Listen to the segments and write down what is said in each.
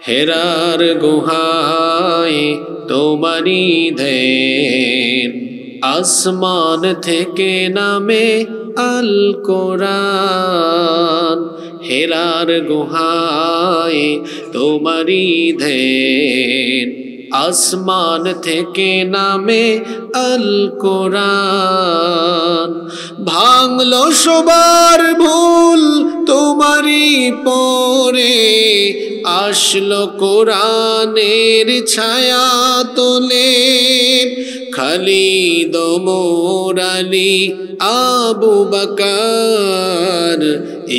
হেরার গুহায় তোমারি ধ্যান, আসমান থেকে নামে আল কোরআন। হেরার গুহায় তোমারি ধ্যান, আসমান থেকে নামে আল কোরআন। ভাঙলো সবার ভুল তোমারি পরে, আসলো কোরআনের ছায়া তোলে। খালিদ ওমর আলী আবু বকর,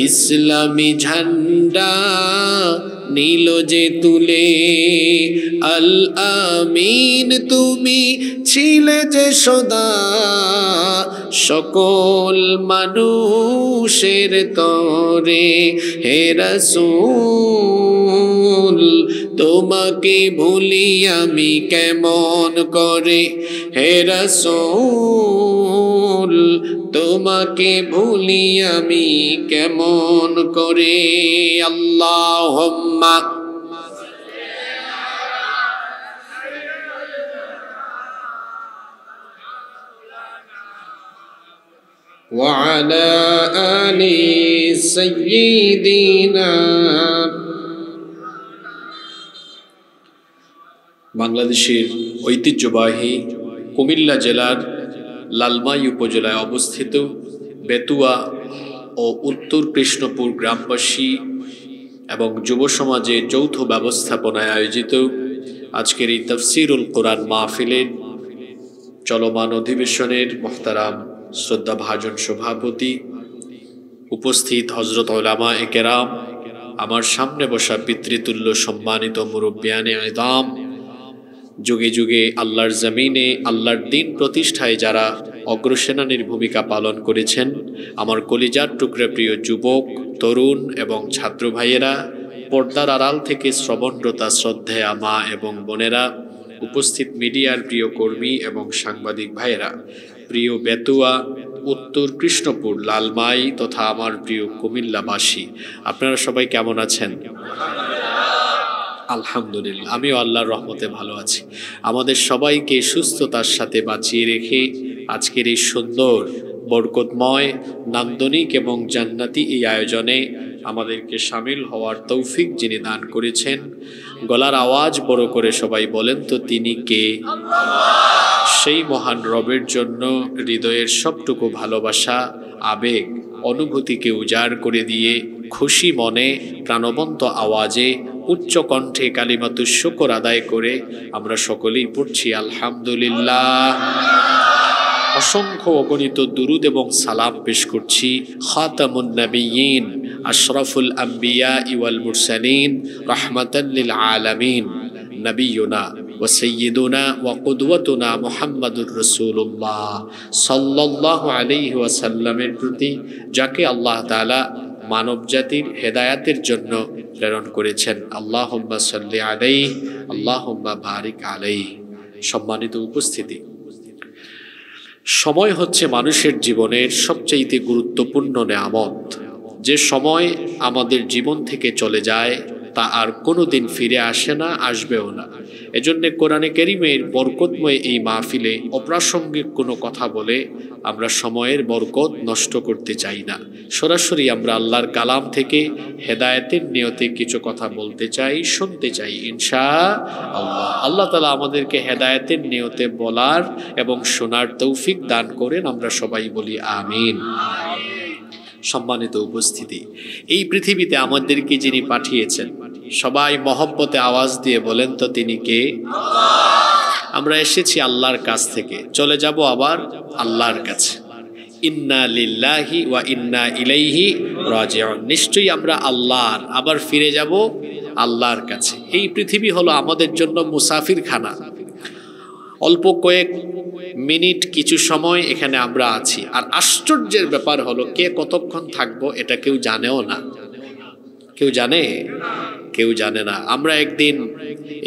ইসলামী ঝান্ডা নীল যে তুলে। আল আমিন তুমি ছিলে যে সদা, সকল মানুষের তরে। হে রাসূল তোমাকে ভুলি আমি কেমন করে, হে রাসূল তোমাকে ভুলি আমি কেমন করে। আল্লাহুম্মা ওয়া আলা আলি সাইয়্যিদিনা। বাংলাদেশের ঐতিহ্যবাহী কুমিল্লা জেলার লালমাই উপজেলায় অবস্থিত বেতুয়া ও উত্তর কৃষ্ণপুর গ্রামবাসী এবং যুব সমাজের যৌথ ব্যবস্থাপনায় আয়োজিত আজকের এই তাফসীরুল কোরআন মাহফিলের চলমান অধিবেশনের মোহতারাম শ্রদ্ধাভাজন সভাপতি, উপস্থিত হযরত উলামায়ে কেরাম, আমার সামনে বসা পিতৃতুল্য সম্মানিত মুরব্বিয়ানে ইদাম, যুগে যুগে আল্লাহর জমিনে আল্লাহর দ্বীন প্রতিষ্ঠায় যারা অগ্রসেনানীর ভূমিকা পালন করেছেন, আমার কলিজার টুকরা প্রিয় যুবক, তরুণ এবং ছাত্র ভাইয়েরা, পর্দার আড়াল থেকে শ্রবণরতা শ্রদ্ধেয়া মা এবং বোনেরা, উপস্থিত মিডিয়ার প্রিয় কর্মী এবং সাংবাদিক ভাইয়েরা, প্রিয় বেতুয়া, উত্তর কৃষ্ণপুর, লালমাই তথা আমার প্রিয় কুমিল্লাবাসী, আপনারা সবাই কেমন আছেন? আলহামদুলিল্লাহ, আমিও আল্লাহর রহমতে ভালো আছি। আমাদের সবাইকে সুস্থতার সাথে বাঁচিয়ে রেখে আজকের এই সুন্দর, বরকতময়, নান্দনিক এবং জান্নাতি এই আয়োজনে আমাদেরকে শামিল হওয়ার তৌফিক যিনি দান করেছেন, গলার আওয়াজ বড় করে সবাই বলেন তো তিনি কে? সেই মহান রবের জন্য হৃদয়ের সবটুকু ভালোবাসা, আবেগ, অনুভূতিকে উজাড় করে দিয়ে খুশি মনে প্রাণবন্ত আওয়াজে উচ্চ কণ্ঠে কালিমাতুশ শুকর আদায় করে আমরা সকলেই পড়ছি আলহামদুলিল্লাহ। অসংখ্য অগণিত দুরুদ এবং সালাম পেশ করছি খাতামুন নবিয়্যিন, আশরাফুল আম্বিয়া ওয়াল মুরসালিন, রাহমাতাল লিল আলামিন, নবিয়ুনা ওয়া সাইয়্যিদুনা ওয়া কুদওয়াতুনা মুহাম্মাদুর রাসূলুল্লাহ সাল্লাল্লাহু আলাইহি ওয়াসাল্লামের প্রতি, যাকে আল্লাহ তাআলা মানব জাতির হেদায়াতের জন্য প্রেরণ করেছেন। আল্লাহুম্মা সাল্লি আলাইহি, আল্লাহুম্মা বারিক আলাইহি। সম্মানিত উপস্থিতি, সময় হচ্ছে মানুষের জীবনের সবচেয়ে গুরুত্বপূর্ণ নেয়ামত। যে সময় আমাদের জীবন থেকে চলে যায় তা আর কোনোদিন ফিরে আসে না, আসবেও না। এজন্য কোরআনে কারীমের বরকতময় এই মাহফিলে অপ্রাসঙ্গিক কোনো কথা বলে আমরা সময়ের বরকত নষ্ট করতে চাই না। সরাসরি আমরা আল্লাহর কালাম থেকে হেদায়েতের নিয়তে কিছু কথা বলতে চাই, শুনতে চাই ইনশাআল্লাহ। আল্লাহ তাআলা আমাদেরকে হেদায়েতের নিয়তে বলার এবং শোনার তৌফিক দান করেন, আমরা সবাই বলি আমিন। সম্মানিত উপস্থিতি, এই পৃথিবীতে আমাদেরকে যিনি পাঠিয়েছেন, সবাই মহব্বতে আওয়াজ দিয়ে বলেন তো তিনি কে? আমরা এসেছি আল্লাহর কাছ থেকে, চলে যাব আবার আল্লাহর কাছে। ইন্না লিল্লাহি ওয়া ইন্না ইলাইহি রাজিউন। নিশ্চয়ই আমরা আল্লাহর, আবার ফিরে যাব আল্লাহর কাছে। এই পৃথিবী হলো আমাদের জন্য মুসাফিরখানা। অল্প কয়েক মিনিট, কিছু সময় এখানে আমরা আছি। আর আশ্চর্যের ব্যাপার হলো, কে কতক্ষণ থাকবো এটা কেউ জানেও না। কেউ জানে? কেউ জানে না। আমরা একদিন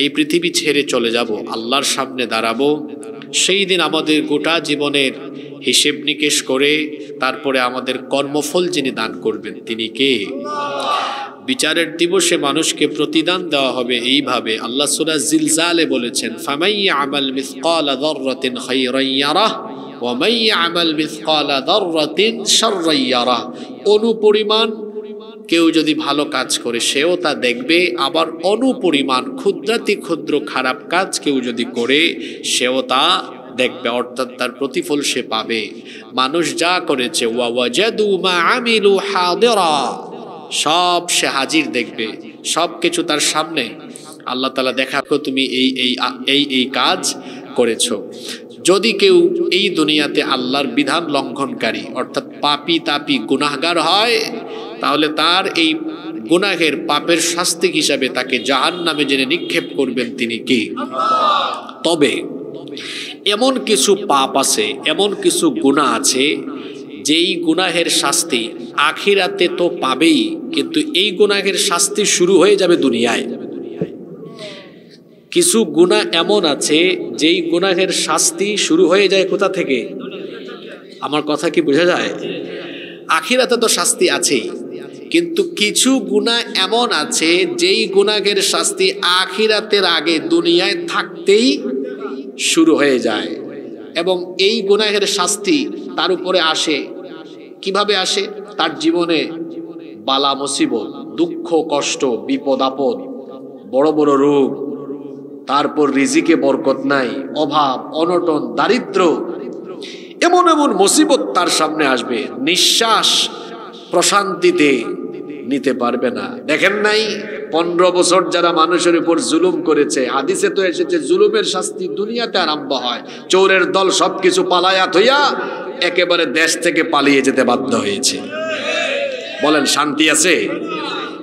এই পৃথিবী ছেড়ে চলে যাব, আল্লাহর সামনে দাঁড়াবো। সেই দিন আমাদের গোটা জীবনের হিসেব নিকেশ করে তারপরে আমাদের কর্মফল যিনি দান করবেন তিনি কে? বিচারের দিবসে মানুষকে প্রতিদান দেওয়া হবে এইভাবে। আল্লাহ সূরা জিলজালে বলেছেন, ফামাই আমাল মিসকালা যাররাতিন খায়রান ইয়ারাহ ওয়া মাই আমাল মিসকালা যাররাতিন শাররান ইয়ারাহ। অনুপরিমাণ কেউ যদি ভালো কাজ করে সেও তা দেখবে, আবার অনুপরিমাণ ক্ষুদ্রাতি ক্ষুদ্র খারাপ কাজ কেউ যদি করে সেও তা দেখবে, অর্থাৎ তার প্রতিফল সে পাবে। মানুষ যা করেছে ওয়া ওয়াজাদু মা আমিলু হাদিরা, সব সে হাজির দেখবে, সব কিছু তার সামনে। আল্লাহ তাআলা দেখাবো তুমি এই কাজ করেছো। যদি কেউ এই দুনিয়াতে আল্লাহর বিধান লঙ্ঘনকারী অর্থাৎ পাপী তাপী গুনাহগার হয়, তাহলে তার এই গুনাহের পাপের শাস্তি হিসাবে তাকে জাহান্নামে জেনে নিক্ষেপ করবেন তিনি কে? তবে এমন কিছু পাপ আছে, এমন কিছু গুনাহ আছে যেই গুনাহের শাস্তি আখিরাতে তো পাবেই, কিন্তু এই গুনাহের শাস্তি শুরু হয়ে যাবে দুনিয়ায়। কিছু গুনাহ এমন আছে যেই গুনাহের শাস্তি শুরু হয়ে যায় কোথা থেকে? আমার কথা কি বোঝা যায়? আখিরাতে তো শাস্তি আছেই, কিন্তু কিছু গুনাহ এমন আছে যেই গুনাহের শাস্তি আখিরাতের আগে দুনিয়ায় থাকতেই শুরু হয়ে যায়। এবং এই গুনাহের শাস্তি তার উপরে আসে কিভাবে আসে? তার জীবনে বালা মুসিবত, দুঃখ কষ্ট, বিপদ আপদ, বড় বড় রোগ, তারপর রিজিকে বরকত নাই, অভাব অনটন দারিদ্র, এমন এমন মুসিবত তার সামনে আসবে, নিঃশ্বাস প্রশান্তিতে নিতে পারবে না। দেখেন নাই 15 বছর যারা মানুষের উপর জুলুম করেছে, হাদিসে তো এসেছে জুলুমের শাস্তি দুনিয়াতে আরম্ভ হয়। চোরের দল সবকিছু পালায়া থইয়া একেবারে দেশ থেকে পালিয়ে যেতে বাধ্য হয়েছে। বলেন শান্তি আছে?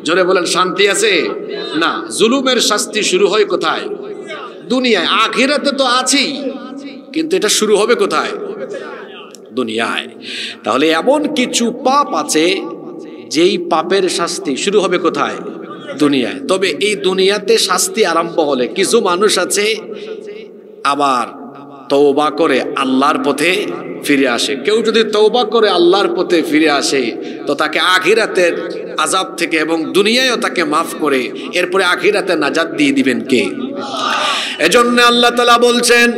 জোরে বলেন শান্তি আছে? না, জুলুমের শাস্তি শুরু হয় কোথায়? দুনিয়ায়। আখিরাতে তো আছেই, কিন্তু এটা শুরু হবে কোথায়? দুনিয়ায়। তাহলে এমন কিছু পাপ আছে যেই পাপের শাস্তি শুরু হবে কোথায়? দুনিয়ায়। তবে এই দুনিয়াতে শাস্তি আরম্ভ হলে কিছু মানুষ আছে আবার তওবা করে আল্লাহর পথে ফিরে আসে। কেউ যদি তওবা করে আল্লাহর পথে ফিরে আসে তো তাকে আখিরাতের আযাব থেকে এবং দুনিয়ায়ও তাকে মাফ করে এরপরে আখিরাতে নাজাত দিয়ে দিবেন কে? এজন্য আল্লাহ তাআলা বলছেন,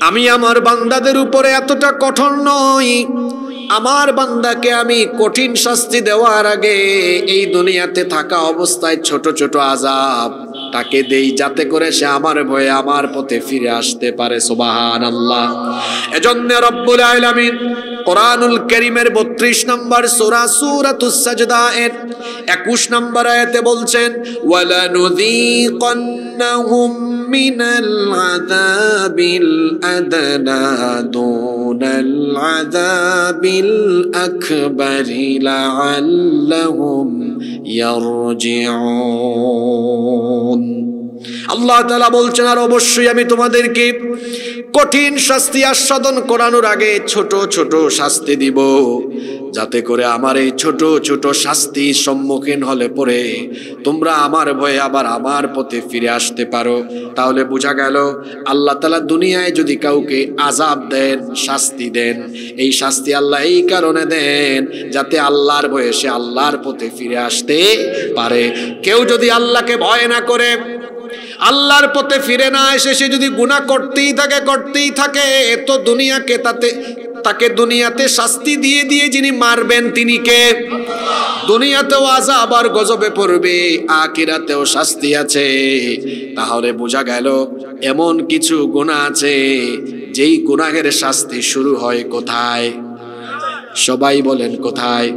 আমি আমার বান্দাদের উপরে এতটা কঠোর নই, আমার বান্দাকে আমি কঠিন শাস্তি দেওয়ার আগে এই দুনিয়াতে থাকা অবস্থায় ছোট ছোট আযাব তাকে দেই, যাতে করে সে আমার ভয়ে আমার পথে ফিরে আসতে পারে। সুবহানাল্লাহ। এজন্য রব্বুল আলামিন কোরআনুল কারীমের 32 নম্বর সূরা সূরাতুস সাজদা এর 21 নম্বর আয়াতে বলছেন, ওয়ালা নুযীকান্নাহুম মিনাল আযাবিল আদনা দুনাল আযাবিল আকবারি লাআল্লাহুম ইয়ারজিউন। আল্লাহ তাআলা বলছেন, আর অবশ্যই আমি তোমাদেরকে কঠিন শাস্তি আস্বাদন করানোর আগে ছোট ছোট শাস্তি দিব, যাতে করে আমার এই ছোট ছোট শাস্তির সম্মুখীন হলে পরে তোমরা আমার ভয়ে আবার আমার পথে ফিরে আসতে পারো। তাহলে বোঝা গেল আল্লাহ তাআলা দুনিয়ায় যদি কাউকে আযাব দেন, শাস্তি দেন, এই শাস্তি আল্লাহ এই কারণে দেন যাতে আল্লাহর ভয়ে সে আল্লাহর পথে ফিরে আসতে পারে। কেউ যদি আল্লাহকে ভয় না করে, আল্লাহর পথে ফিরে না এসে সে যদি গুনাহ করতেই থাকে তো তাকে দুনিয়াতে শাস্তি দিয়ে দিয়ে যিনি মারবেন তিনি কে? দুনিয়াতেও আযাব আর গজবে পড়বে, আখিরাতেও শাস্তি আছে। তাহলে বোঝা গেল এমন কিছু গুনাহ আছে যেই গুনাহের শাস্তি শুরু হয় কোথায়? সবাই বলেন কোথায়?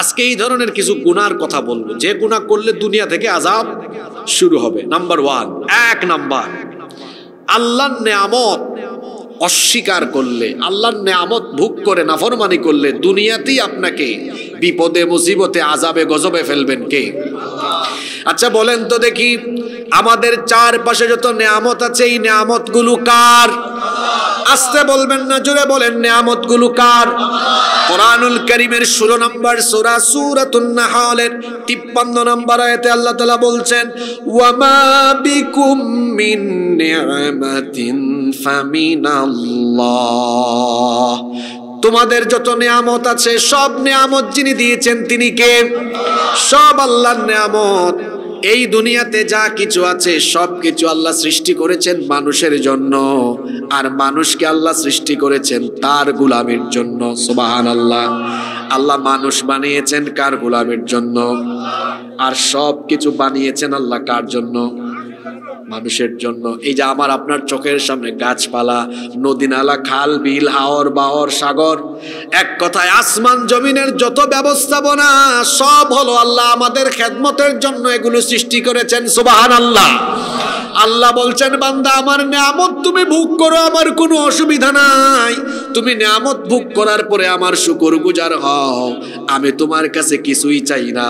আজকে এই ধরনের কিছু গুনার কথা বলবো, যে গুনাহ করলে দুনিয়া থেকে আযাব শুরু হবে। নাম্বার 1, 1 নাম্বার, আল্লাহর নেয়ামত অস্বীকার করলে, আল্লাহর নেয়ামত ভোগ করে নাফরমানি করলে দুনিয়াতেই আপনাকে বিপদে মুসিবতে আযাবে গজবে ফেলবেন কে? আচ্ছা বলেন তো দেখি, আমাদের চারপাশে যত নেয়ামত আছে এই নেয়ামতগুলো কার? আস্তে বলবেন না, জোরে বলেন, নেয়ামতগুলো কার? কোরআনুল কারীমের 16 নম্বর সূরা সূরাতুন নাহলের 53 নম্বর আয়াতে আল্লাহ তাআলা বলছেন, ওয়া মা বিকুম মিন নি'মাতিন ফামিনাল্লাহ, তোমাদের যত নিয়ামত আছে সব নিয়ামত যিনি দিয়েছেন তিনি কে? সব আল্লাহর নিয়ামত। এই দুনিয়াতে যা কিছু আছে সব কিছু আল্লাহ সৃষ্টি করেছেন মানুষের জন্য, আর মানুষকে আল্লাহ সৃষ্টি করেছেন তার গোলামের জন্য। সুবহানাল্লাহ। আল্লাহ মানুষ বানিয়েছেন কার গোলামের জন্য? আর সব কিছু বানিয়েছেন আল্লাহ কার জন্য? মানুষের জন্য। এই যে আমার আপনার চোখের সামনে গাছপালা, নদী নালা, খাল বিল, হাওর বাহর, সাগর, এক কথায় আসমান জমিনের যত ব্যবস্থাপনা সব হলো আল্লাহ আমাদের খেদমতের জন্য এগুলো সৃষ্টি করেছেন। সুবহানাল্লাহ। আল্লাহ বলছেন, বান্দা আমার নিয়ামত তুমি ভোগ করো, আমার কোনো অসুবিধা নাই। তুমি নিয়ামত ভোগ করার পরে আমার শুকরগুজার হও। আমি তোমার কাছে কিছুই চাই না,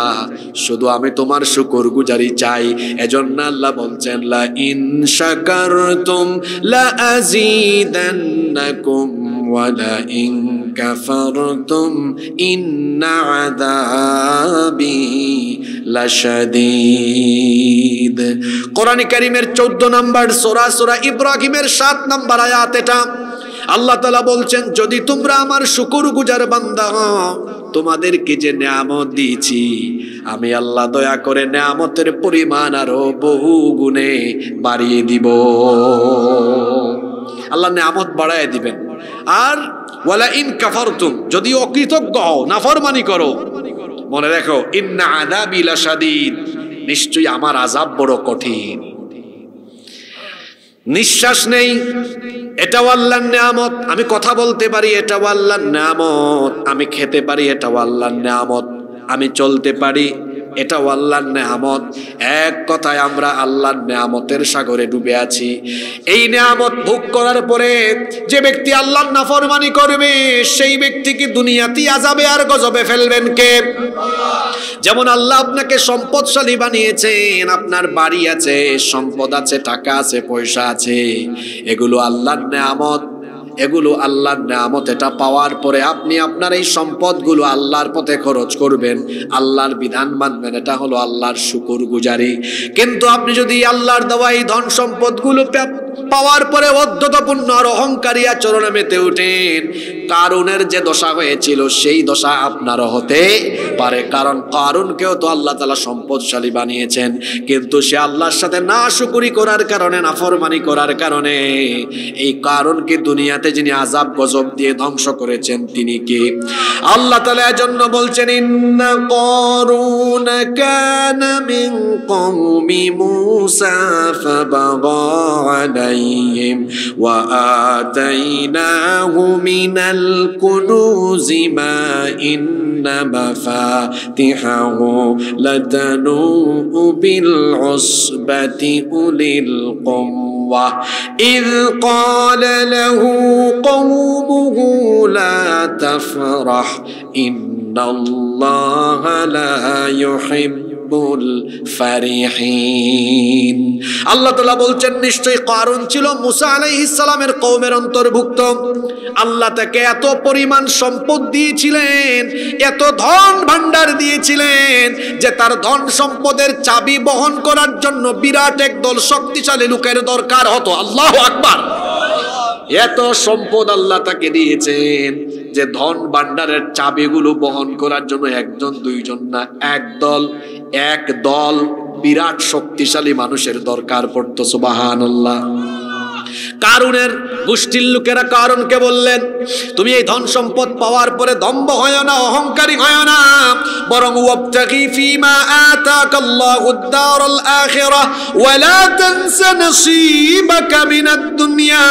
শুধু আমি তোমার শুকরগুজারি চাই। এজন্য আল্লাহ বলছেন, লা ইন শাকারতুম লা আযীদান্নাকুম ওয়া লা ইন কাফারতুম ইন্না আযাবি লাশাদীদ। কোরআন কারীমের 14 নম্বর সূরা, সূরা ইব্রাহিমের 7 নম্বর আয়াত এটা। আল্লাহ তাআলা বলছেন, যদি তোমরা আমার শুকরগুজার বান্দা হও, তোমাদেরকে যে নিয়ামত দিয়েছি আমি আল্লাহ দয়া করে নিয়ামতের পরিমাণ আরো বহু গুণে বাড়িয়ে দিব। আল্লাহ নিয়ামত বাড়ায় দিবেন। আর ওয়ালা ইন কাফারতুম, যদি অকৃতজ্ঞ হও, নাফরমানি করো, মনে রাখো ইন্না আযাবি লাশাদীদ, নিশ্চয়ই আমার আযাব বড় কঠিন। নিঃশ্বাস নেই, এটাও আল্লাহর নিয়ামত। আমি কথা বলতে পারি, এটাও আল্লাহর নিয়ামত। আমি খেতে পারি, এটাও আল্লাহর নিয়ামত। আমি চলতে পারি, এটাও আল্লাহর নিয়ামত। এক কথায় আমরা আল্লাহর নিয়ামতের সাগরে ডুবে আছি। এই নিয়ামত ভোগ করার পরে যে ব্যক্তি আল্লাহর নাফরমানি করবে সেই ব্যক্তিকে দুনিয়াতেই আযাবে আর গজবে ফেলবেন কে? যেমন আল্লাহ আপনাকে সম্পদশালী বানিয়েছেন, আপনার বাড়ি আছে, সম্পদ আছে, টাকা আছে, পয়সা আছে, এগুলো আল্লাহর নিয়ামত। এগুলো আল্লাহর নিয়ামত। এটা পাওয়ার পরে আপনি আপনার এই সম্পদগুলো আল্লাহর পথে খরচ করবেন, আল্লাহর বিধান মানবেন, এটা হলো আল্লাহর শুকরগুজারি। কিন্তু আপনি যদি আল্লাহর দেওয়া এই ধন সম্পদগুলো পাওয়ার পরে অধ্যতাপূর্ণ আর অহংকারী আচরণে মেতে উঠেন, কারুনের যে দশা হয়েছিল সেই দশা আপনারও হতে পারে। কারণ কারুনকেও তো আল্লাহ তাআলা সম্পদশালী বানিয়েছেন, কিন্তু সে আল্লাহর সাথে নাশুকরি করার কারণে, নাফরমানি করার কারণে এই কারুনকে দুনিয়াতে যিনি আযাব গজব দিয়ে ধ্বংস করেছেন তিনি কে? আল্লাহ তাআলা এজন্য বলছেন, ইন্না কারুন কানা মিন কওমি মূসা ফাবাগা আলাইহিম ওয়া আতাইনাহু মিনাল কুনুজি মা ইন্না মাফাতিহাহু লাতানু বিল উসবাতি উলিল কুওয়া ইয ক্বালা লাহু قومه لا تفرح إن الله لا يحب الفرحين। আল্লাহ তাআলা বলছেন, নিশ্চয়ই কারুন ছিল মুসা আলাইহিস সালামের কওমের অন্তর্ভুক্ত। আল্লাহ তাকে এত পরিমাণ সম্পদ দিয়েছিলেন, এত ধন ভান্ডার দিয়েছিলেন যে তার ধন সম্পদের চাবি বহন করার জন্য বিরাট একদল শক্তিশালী লোকের দরকার হতো। আল্লাহু আকবার। এত সম্পদ আল্লাহ তাকে দিয়েছেন যে ধন ভান্ডারের চাবিগুলো বহন করার জন্য একজন দুইজন না, এক দল বিরাট শক্তিশালী মানুষের দরকার পড়তো। সুবহানাল্লাহ। কারুনের গোষ্ঠীর লোকেরা কারুনকে বললেন, তুমি এই ধন সম্পদ পাওয়ার পরে দম্ভ হয় না, অহংকারী হয় না, বরং ওয়াবতাগি ফীমা আতাকাল্লাহুদ দারুল আখিরাহ ওয়া লা তানসা নসীবাকা মিনাদ দুনিয়া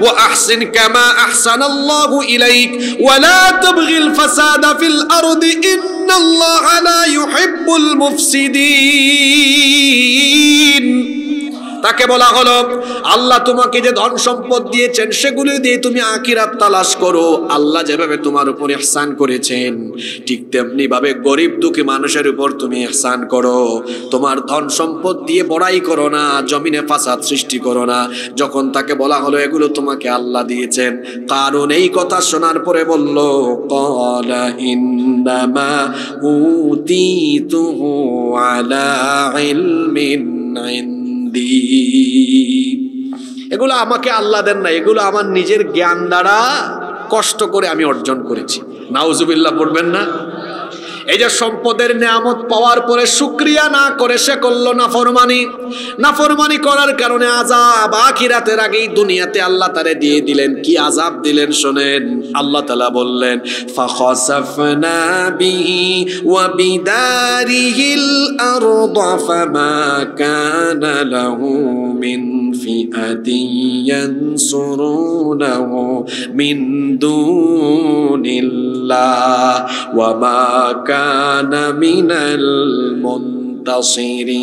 ওয়া আহসিন কামা আহসানাল্লাহু ইলাইক ওয়া লা তাবগিল ফাসাদা ফিল আরদি ইন্নাল্লাহা লা ইউহিব্বুল মুফসিদিন। তাকে বলা হলো, আল্লাহ তোমাকে যে ধন সম্পদ দিয়েছেন সেগুলি দিয়ে তুমি আখিরাত তালাশ করো। আল্লাহ যেভাবে তোমার উপর ইহসান করেছেন ঠিক তেমনি ভাবে গরিব দুঃখী মানুষের উপর তুমি ইহসান করো। তোমার ধন সম্পদ দিয়ে বড়াই করো না, জমিনে ফাসাদ সৃষ্টি করো না। যখন তাকে বলা হলো এগুলো তোমাকে আল্লাহ দিয়েছেন, কারণ এই কথা শোনার পরে বলল, ক্বালা ইন্নামা উতীতুহু আলা ইলমিন এগুলো আমাকে আল্লাহ দেন না, এগুলো আমার নিজের জ্ঞান দ্বারা কষ্ট করে আমি অর্জন করেছি। নাউজুবিল্লাহ পড়বেন না? এই যে সম্পদের নিয়ামত পাওয়ার পরে শুকরিয়া না করে সে করলো নাফরমানি করার কারণে আযাব আখিরাতের আগেই দুনিয়াতে আল্লাহ তারে দিয়ে দিলেন। কি আযাব দিলেন শোনেন। আল্লাহ তাআলা বললেন ফাখাসাফনা বিহি ওয়া বিদারিহিল আরদা ফামা কানা লাহু মিন ফিআতিন ইয়ানসুরুনাহু মিন দুনিল্লাহ ওয়া মা কানা মিনাল মুনতাসিরিন।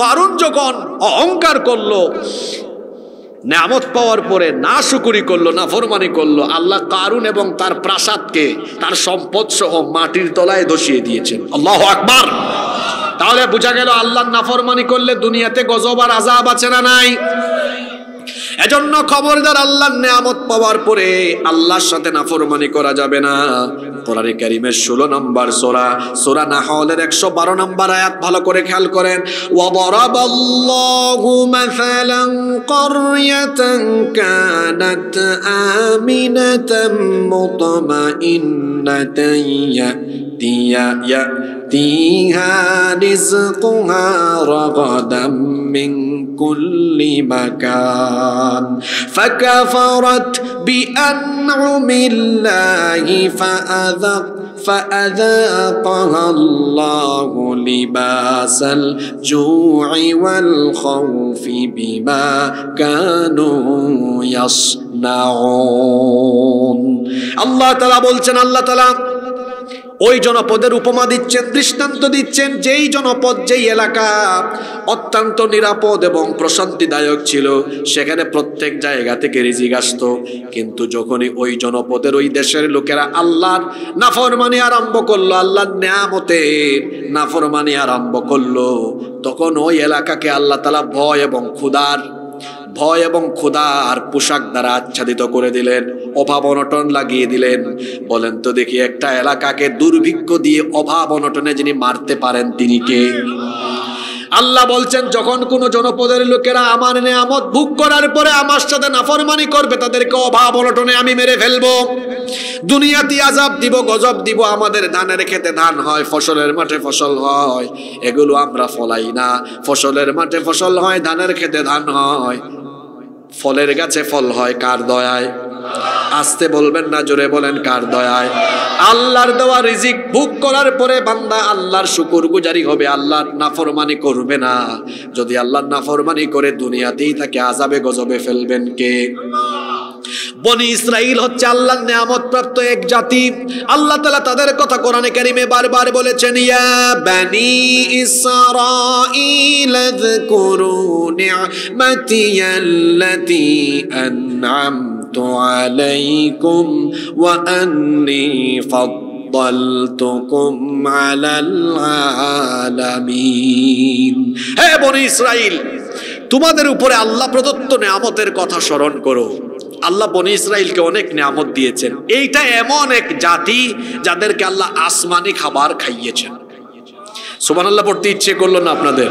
কারণ যখন অহংকার করলো, নিয়ামত পাওয়ার পরে না শুকরি করলো, নাফরমানি করলো, আল্লাহ কারুন এবং তার প্রাসাদকে, তার সম্পদ সহ মাটির তলায় ধসিয়ে দিয়েছেন। আল্লাহু আকবার। তাহলে বোঝা গেল আল্লাহর নাফরমানি করলে দুনিয়াতে গজব আর আযাব আছে না নাই? এজন্য খবরদার, আল্লাহর নিয়ামত পাওয়ার পরে আল্লাহর সাথে নাফরমানি করা যাবে না। কোরআনে কারীমের 16 নম্বর সূরা নাহলের 112 নম্বর আয়াত ভালো করে খেয়াল করেন। ওয়া দারাবাল্লাহু মাসালান ক্বরয়াতান কানাত আমিনাতান মুতমাইন্নাতান ইয়াতিহা রিজকুহা রাগাদাম মিন কুল্লি মাকান ফাকাফারাত বিআনউমিল্লাহি فأذاقها الله لباس الجوع والخوف بما كانوا يصنعون। আল্লাহ তাআলা বলছেন, আল্লাহ তাআলা ওই জনপদের উপমা দিচ্ছেন, দৃষ্টান্ত দিচ্ছেন, যেই জনপদ, যেই এলাকা অত্যন্ত নিরাপদ এবং প্রশান্তিদায়ক ছিল, সেখানে প্রত্যেক জায়গা থেকে রিজিক আসতো। কিন্তু যখনই ওই জনপদের, ওই দেশের লোকেরা আল্লাহর নাফরমানি আরম্ভ করলো, আল্লাহর নিয়ামতের নাফরমানি আরম্ভ করলো, তখন ওই এলাকাকে আল্লাহ তাআলা ভয় এবং ক্ষুধার পোশাক দ্বারা আচ্ছাদিত করে দিলেন, অভাব অনটন লাগিয়ে দিলেন। বলেন তো দেখি, একটা এলাকাকে দুর্ভিক্ষ দিয়ে অভাব অনটনে যিনি মারতে পারেন তিনি কে? আল্লাহ বলছেন, যখন কোন জনপদের লোকেরা আমার নিয়ামত ভোগ করার পরে আমার সাথে নাফরমানি করবে, তাদেরকে অভাব অনটনে আমি মেরে ফেলবো, দুনিয়াতে আযাব দিব, গজব দিব। আমাদের ধানের খেতে ধান হয়, ফসলের মাঠে ফসল হয়, এগুলো আমরা ফলাই না। ফসলের মাঠে ফসল হয়, ধানের খেতে ধান হয়, ফলের গাছে ফল হয় কার দয়ায়? আস্তে বলবেন না, জোরে বলেন, কার দয়ায়? আল্লাহর দেওয়া রিজিক ভোগ করার পরে বান্দা আল্লাহর শুকরগুজারি হবে, আল্লাহর নাফরমানি করবে না। যদি আল্লাহর নাফরমানি করে দুনিয়াতেই তাকে আযাবে গজবে ফেলবেন কে? বনি ইসরাইল হচ্ছে আল্লাহর নিয়ামত প্রাপ্ত এক জাতি। আল্লাহ তাআলা তাদের কথা কোরআনে কারীমে বারবার বলেছেন, ইয়া বানি ইসরাঈল আযকুরু নি'মাতিয়াল্লাতী আন'আমতু আলাইকুম ওয়া আন্নী ফাদ্দালতুকুম আলাল আলামিন। হে বনি ইসরাইল, তোমাদের উপরে আল্লাহ প্রদত্ত নিয়ামতের কথা স্মরণ করো। আল্লাহ বনি ইসরাইলকে অনেক নিয়ামত দিয়েছেন। এইটা এমন এক জাতি যাদেরকে আল্লাহ আসমানি খাবার খাইয়েছেন। সুবহানাল্লাহ পড়তে ইচ্ছে করলো না আপনাদের?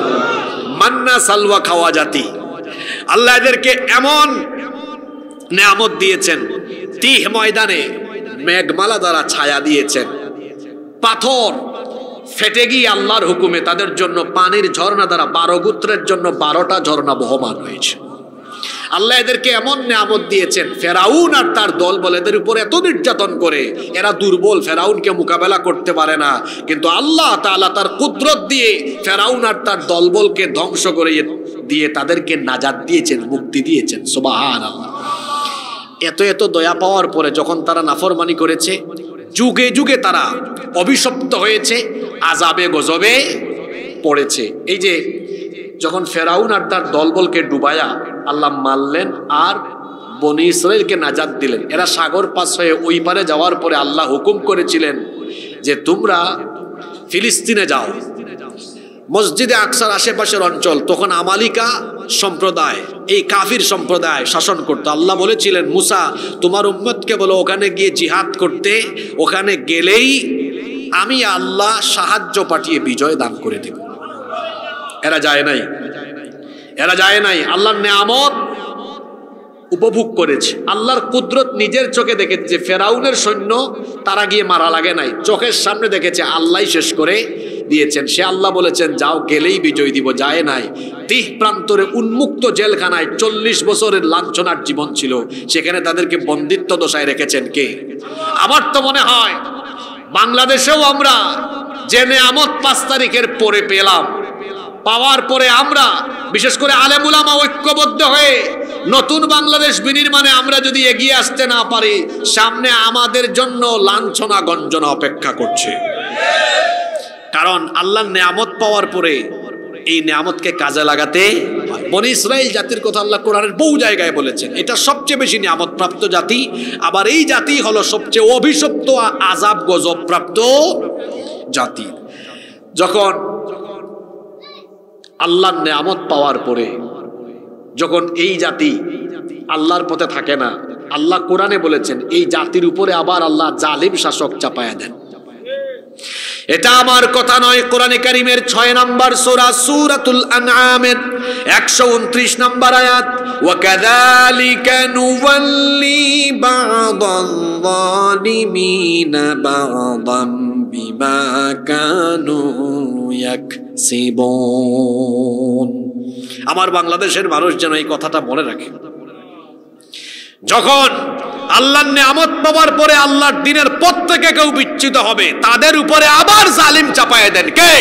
মান্না সালওয়া খাওয়া জাতি। আল্লাহ এদেরকে এমন নিয়ামত দিয়েছেন, তিহ ময়দানে মেঘমালা দ্বারা ছায়া দিয়েছেন, পাথর ফেটে গিয়ে আল্লাহর হুকুমে তাদের জন্য পানির ঝর্ণা দ্বারা 12 গোত্রের জন্য 12টা ঝর্ণা বহমান হয়েছে। আল্লাহ এদেরকে এমন নিয়ামত দিয়েছেন, ফেরাউন আর তার দল বলে এদের উপর এত নির্যাতন করে, এরা দুর্বল, ফেরাউনকে মোকাবেলা করতে পারে না, কিন্তু আল্লাহ তাআলা তার কুদরত দিয়ে ফেরাউন আর তার দলবলকে ধ্বংস করে দিয়ে তাদেরকে নাজাত দিয়েছেন, মুক্তি দিয়েছেন। সুবহানাল্লাহ। এত দয়া পাওয়ার পরে যখন তারা নাফরমানি করেছে, যুগে যুগে তারা অভিশপ্ত হয়েছে, আযাবে গজবে পড়েছে। এই যে যখন ফেরাউন আর তার দলবলকে ডুবায়া আল্লাহ মারলেন আর বনি ইসরাইলকে নাজাত দিলেন, এরা সাগর পাশ হয়ে ওই পারে যাওয়ার পরে আল্লাহ হুকুম করেছিলেন যে তোমরা ফিলিস্তিনে যাও, মসজিদে আকসার আশেপাশের অঞ্চল। তখন আমালিকা সম্প্রদায়, এই কাফির সম্প্রদায় শাসন করতো। আল্লাহ বলেছিলেন, মুসা তোমার উম্মতকে বলো ওখানে গিয়ে জিহাদ করতে, ওখানে গেলেই আমি আল্লাহ সাহায্য পাঠিয়ে বিজয় দান করে দেব। এরা যায় নাই। আল্লাহর নিয়ামত উপভোগ করেছে। আল্লাহর কুদরত নিজের চোখে দেখেছে যে ফেরাউনের সৈন্য তারা গিয়ে মারা লাগে নাই, চোখের সামনে দেখেছে আল্লাহ শেষ করে দিয়েছেন। সে আল্লাহ বলেছেন যাও, গেলেই বিজয় দিব, যায় নাই। 30 প্রান্তরে উন্মুক্ত জেলখানায় 40 বছরের লাঞ্ছনার জীবন ছিল, সেখানে তাদেরকে বন্দিত্ব দশায় রেখেছেন কে? আমার তো মনে হয় বাংলাদেশেও আমরা যে নেয়ামত 5 তারিখের পরে পেলাম, পাওয়ার পরে আমরা বিশেষ করে আলেম উলামা ঐক্যবদ্ধ হয়ে নতুন বাংলাদেশ বিনির্মাণে আমরা যদি এগিয়ে আসতে না পারি, সামনে আমাদের জন্য লাঞ্ছনা গঞ্জনা অপেক্ষা করছে। কারণ আল্লাহর নেয়ামত পাওয়ার পরে এই নেয়ামতকে কাজে লাগাতে হয়। বনি ইসরাইল জাতির কথা আল্লাহ কোরআনের বহু জায়গায় বলেছেন, এটা সবচেয়ে বেশি নিয়ামত প্রাপ্ত জাতি। আবার এই জাতি হলো সবচেয়ে অভিশপ্ত আযাব গজব প্রাপ্ত জাতি। যখন আল্লাহর নেয়ামত পাওয়ার পরে যখন এই জাতি আল্লাহর পথে থাকে না, আল্লাহ কোরআনে বলেছেন এই জাতির উপরে আবার আল্লাহ জালিম শাসক চাপায়া দেন। এটা আমার কথা নয়, কোরআনে কারীমের 6 নম্বর সূরা সূরাতুল আনআমের 129 নম্বর আয়াত, ওয়া কাযালিকা নুওয়াল্লি বা'দাল যালিমিনা বা'দাম বিমা কানু ইয়াকসিবুন। আমার বাংলাদেশের মানুষ যেন এই কথাটা মনে রাখে, যখন আল্লাহর নিয়ামত পাওয়ার পরে আল্লাহর দ্বীনের পথ থেকে কেউ বিচ্যুত হবে, তাদের উপরে আবার জালিম চাপায় দেন কে?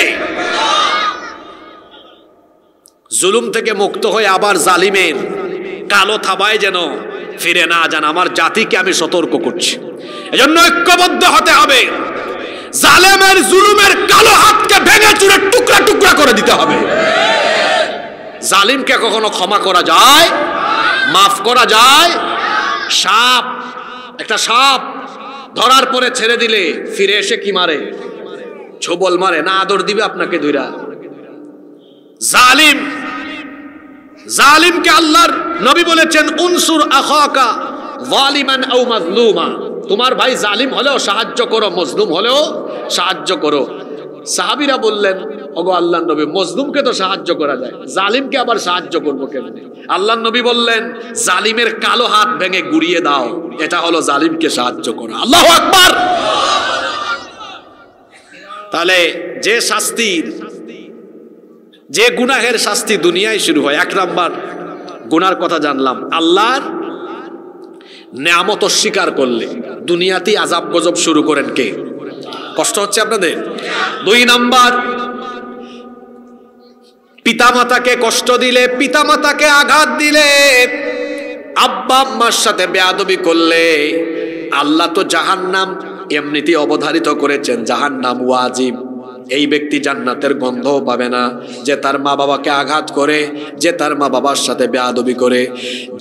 জুলুম থেকে মুক্ত হয়ে আবার জালিমের কালো থাবায় যেন ফিরে না যান, আমার জাতিকে আমি সতর্ক করছি। এজন্য ঐক্যবদ্ধ হতে হবে, জালেমের জুলুমের কালো হাতকে ভেঙে চুরে টুকরা টুকরা করে দিতে হবে। জালিমকে কখনো ক্ষমা করা যায়? মাফ করা যায়? সাপ, একটা সাপ ধরার পরে ছেড়ে দিলে ফিরে এসে কি মারে? ছোবল মারে না, আদর দিবে আপনাকে ধইরা? জালিম, জালিমকে আল্লাহর নবী বলেছেন উনসুর আখাকা যালিমান আও মাজলুমা, তোমার ভাই জালিম হলেও সাহায্য করো, মজলুম হলেও সাহায্য করো। সাহাবীরা বললেন ওগো আল্লাহর নবী, মজলুমকে তো সাহায্য করা যায়, জালিমকে আবার সাহায্য করবো কেমনে? আল্লাহর নবী বললেন জালিমের কালো হাত ভেঙে গুড়িয়ে দাও, এটা হলো জালিমকে সাহায্য করা। আল্লাহু আকবার। তাহলে যে শাস্তির, যে গুনাহের শাস্তি দুনিয়ায় শুরু হয়, 1 নাম্বার গুনার কথা জানলাম, আল্লাহর নেয়ামত অস্বীকার করলে দুনিয়াতেই আযাব গজব শুরু করেন কে? কষ্ট হচ্ছে আপনাদের? 2 নাম্বার, পিতামাতাকে কষ্ট দিলে, পিতামাতাকে আঘাত দিলে, আব্বা আম্মার সাথে বেয়াদবি করলে, আল্লাহ তো জাহান্নাম এমনিতেই অবধারিত করেছেন, জাহান্নাম ওয়াজিব। এই ব্যক্তি জান্নাতের গন্ধও পাবে না। যে তার মা বাবাকে আঘাত করে, যে তার মা বাবার সাথে বেয়াদবি করে,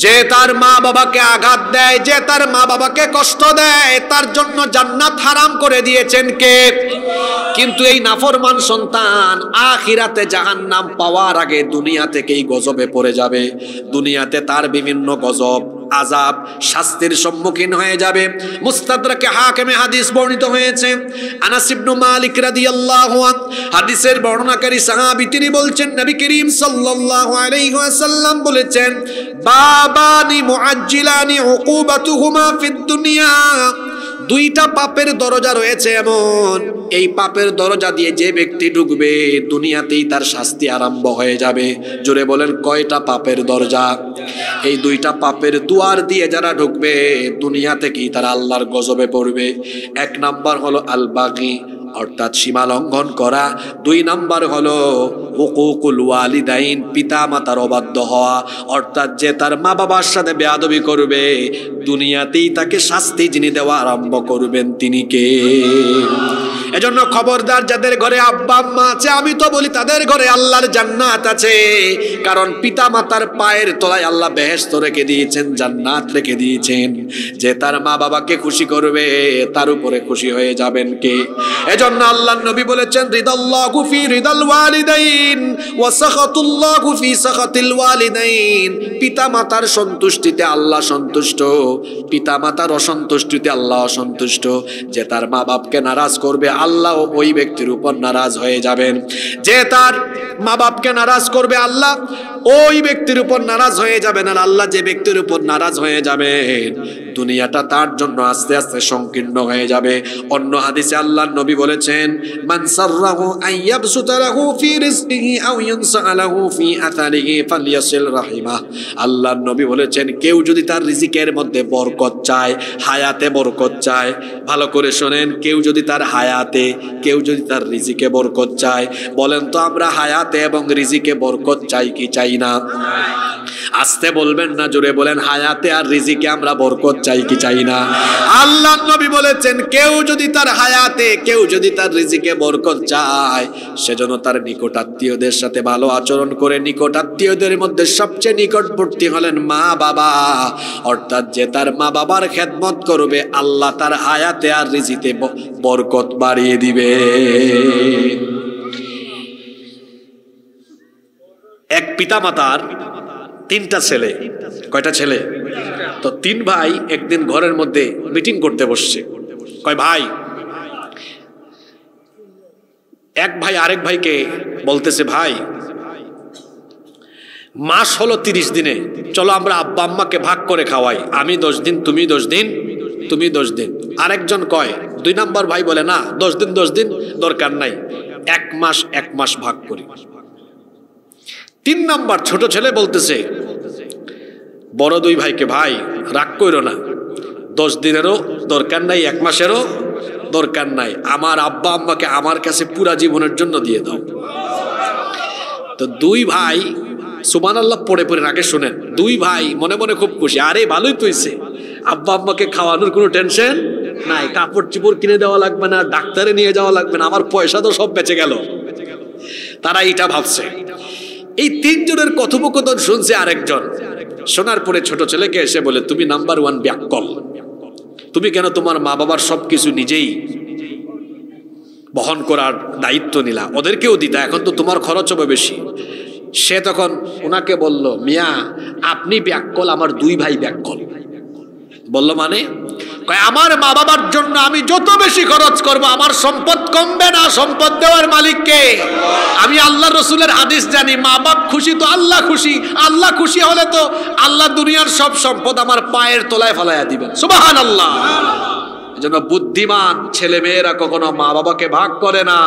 যে তার মা বাবাকে আঘাত দেয়, যে তার মা বাবাকে কষ্ট দেয়, তার জন্য জান্নাত হারাম করে দিয়েছেন কে? কিন্তু এই নাফরমান সন্তান আখিরাতে জাহান্নাম পাওয়ার আগে দুনিয়া থেকেই গজবে পড়ে যাবে। দুনিয়াতে তার বিভিন্ন গজব, আযাব, শাস্তির সম্মুখীন হয়ে যাবে। মুস্তাদরাকে হাকিমে হাদিস বর্ণিত হয়েছে, আনাস ইবনে মালিক রাদিয়াল্লাহু আনহু হাদিসের বর্ণনাকারী সাহাবী, তিনি বলছেন নবী করিম সাল্লাল্লাহু আলাইহি ওয়াসাল্লাম বলেছেন, বাবানি মুআজ্জিলানি উকুবাতুহুমা ফিদ দুনিয়া, 2টা পাপের দরজা রয়েছে এমন, এই পাপের দরজা দিয়ে যে ব্যক্তি ঢুকবে দুনিয়াতেই তার শাস্তি আরম্ভ হয়ে যাবে। জোরে বলেন কয়টা পাপের দরজা? এই 2টা পাপের দুয়ার দিয়ে যারা ঢুকবে দুনিয়া থেকেই তারা আল্লাহর গজবে পড়বে। 1 নাম্বার হলো আল বাগী, অর্থাৎ সীমা লঙ্ঘন করা। 2 নাম্বার হলো হুকুকুল ওয়ালিদাইন, পিতা মাতার অবাধ্য হওয়া, অর্থাৎ যে তার মা বাবার সাথে বেয়াদবি করবে দুনিয়াতেই তাকে শাস্তি যিনি দেওয়া আরম্ভ করবেন তিনি কে? এজন্য খবরদার, যাদের ঘরে আব্বা আম্মা আছে, আমি তো বলি তাদের ঘরে আল্লাহর জান্নাত আছে। কারণ পিতা মাতার পায়ের তলায় আল্লাহ বেহেশত রেখে দিয়েছেন, জান্নাত রেখে দিয়েছেন। যে তার মা বাবাকে খুশি করবে তার উপরে খুশি হয়ে যাবেন কে? এজন্য আল্লাহর নবী বলেছেন রিদাল্লাহু ফি রিদাল ওয়ালিদাইন ওয়া সাখাতুল্লাহু ফি সাখাতিল ওয়ালিদাইন। পিতামাতার সন্তুষ্টিতে আল্লাহ সন্তুষ্ট, পিতামাতার অসন্তুষ্টিতে আল্লাহ অসন্তুষ্ট। যে তার মা বাপকে নারাজ করবে আল্লাহ ওই ব্যক্তির উপর নারাজ হয়ে যাবেন। যে তার মা বাপকে নারাজ করবে আল্লাহ ওই ব্যক্তির উপর নারাজ হয়ে যাবেন। আর আল্লাহ যে ব্যক্তির উপর নারাজ হয়ে যাবেন দুনিয়াটা তার জন্য আস্তে আস্তে সংকীর্ণ হয়ে যাবে। অন্য হাদিসে আল্লাহর নবী বলেছেন মান সাররাহু আইয়াবসুতা লাহু ফি রিজকিহি আও ইউনসা লাহু ফি আথারিহি ফালইয়াসিল রাহিমাহ। আল্লাহর নবী বলেছেন কেউ যদি তার রিজিকের মধ্যে বরকত চায়, হায়াতে বরকত চায়, ভালো করে শোনেন, কেউ যদি তার হায়াতে, কেউ যদি তার রিজিকে বরকত চায়, বলেন তো আমরা হায়াতে এবং রিজিকে বরকত চাই কি চাই না? আস্তে বলবেন না, জোরে বলেন, হায়াতে আর রিজিকে আমরা বরকত চাই কি চাই না? আল্লাহর নবী বলেছেন কেউ যদি তার হায়াতে, কেউ যদি তার রিজিকে বরকত চায়, সেজন্য তার নিকটাত্মীয়দের সাথে ভালো আচরণ করে। নিকটাত্মীয়দের মধ্যে সবচেয়ে নিকটবর্তী হলেন মা বাবা। অর্থাৎ যে তার মা বাবার খেদমত করবে আল্লাহ তার হায়াতে আর রিজিতে বরকত বাড়িয়ে দিবে। এক পিতা মাতার তিনটা ছেলে। কয়টা ছেলে? তো তিন ভাই একদিন ঘরের মধ্যে মিটিং করতে বসছে। কয় ভাই, এক ভাই আরেক ভাইকে বলতেছে ভাই মাস হলো 30 দিনে, চলো আমরা আব্বা আম্মাকে ভাগ করে খাওয়াই, আমি 10 দিন তুমি 10 দিন তুমি 10 দিন। আরেকজন কয়, 2 নাম্বার ভাই বলে না 10 দিন 10 দিন দরকার নাই, 1 মাস ভাগ করি। 3 নাম্বার ছোট ছেলে বলতেছে বড় 2 ভাইকে ভাই রাগ কইরো না, 10 দিনেরও দরকার নাই, 1 মাসেরও দরকার নাই, আমার আব্বা আম্মাকে আমার কাছে পুরা জীবনের জন্য দিয়ে দাও। তো 2 ভাই সুবহানাল্লাহ পড়ে পড়ে রাগে শুনেন, 2 ভাই মনে মনে খুব খুশি, আরে ভালোই তো হইছে, আব্বা আম্মাকে খাওয়ানোর কোনো টেনশন নাই, কাপড় চোপড় কিনে দেওয়া লাগবে না, ডাক্তারে নিয়ে যাওয়া লাগবে না, আমার পয়সা তো সব বেঁচে গেল। তারা এটা ভাবছে। এই 3 জনের কথোপকথন শুনছে আরেকজন। শোনার পরে ছোট ছেলেকে এসে বলে তুমি নাম্বার 1 ব্যাককল, তুমি কেন তোমার মা বাবার সবকিছু নিজেই বহন করার দায়িত্ব নিলা, ওদেরকেও দিতা, এখন তো তোমার খরচ হবে বেশি। সে তখন ওনাকে বলল মিয়া আপনি ব্যাককল, আমার 2 ভাই ব্যাককল। বলল মানে? কয় আমার মা বাবার জন্য আমি যত বেশি খরচ করব আমার সম্পদ কমবে না, সম্পদ দেওয়ার মালিককে। আমি আল্লাহ রসুলের হাদিস জানি, মা বাপ খুশি তো আল্লাহ খুশি, আল্লাহ খুশি হলে তো আল্লাহ দুনিয়ার সব সম্পদ আমার পায়ের তলায় ফেলাইয়া দিবেন। সুবহানাল্লাহ। এজন্য বুদ্ধিমান ছেলে মেয়েরা কখনো মা বাবাকে ভাগ করে না,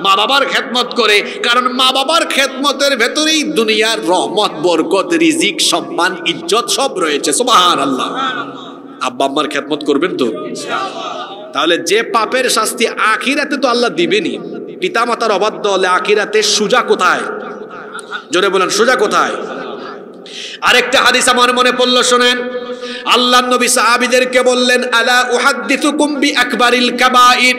মা বাবার খেদমত করে, কারণ মা বাবার খেদমতের ভেতরেই দুনিয়ার রহমত, বরকত, রিজিক, সম্মান, ইজ্জত সব রয়েছে। সুবহানাল্লাহ। আব্বা আম্মার খেদমত করবেন তো? তাহলে যে পাপের শাস্তি আখিরাতে তো আল্লাহ দিবেনই, পিতা মাতার অবাধ্য হলে আখিরাতে সুজা কোথায়? জোরে বলেন সুজা কোথায়? আরেকটা হাদিস আমার মনে পড়লো, শোনেন। আল্লাহর নবী সাহাবীদেরকে বললেন আলা উহাদ্দিসুকুম বিআকবারিল কাবাইর,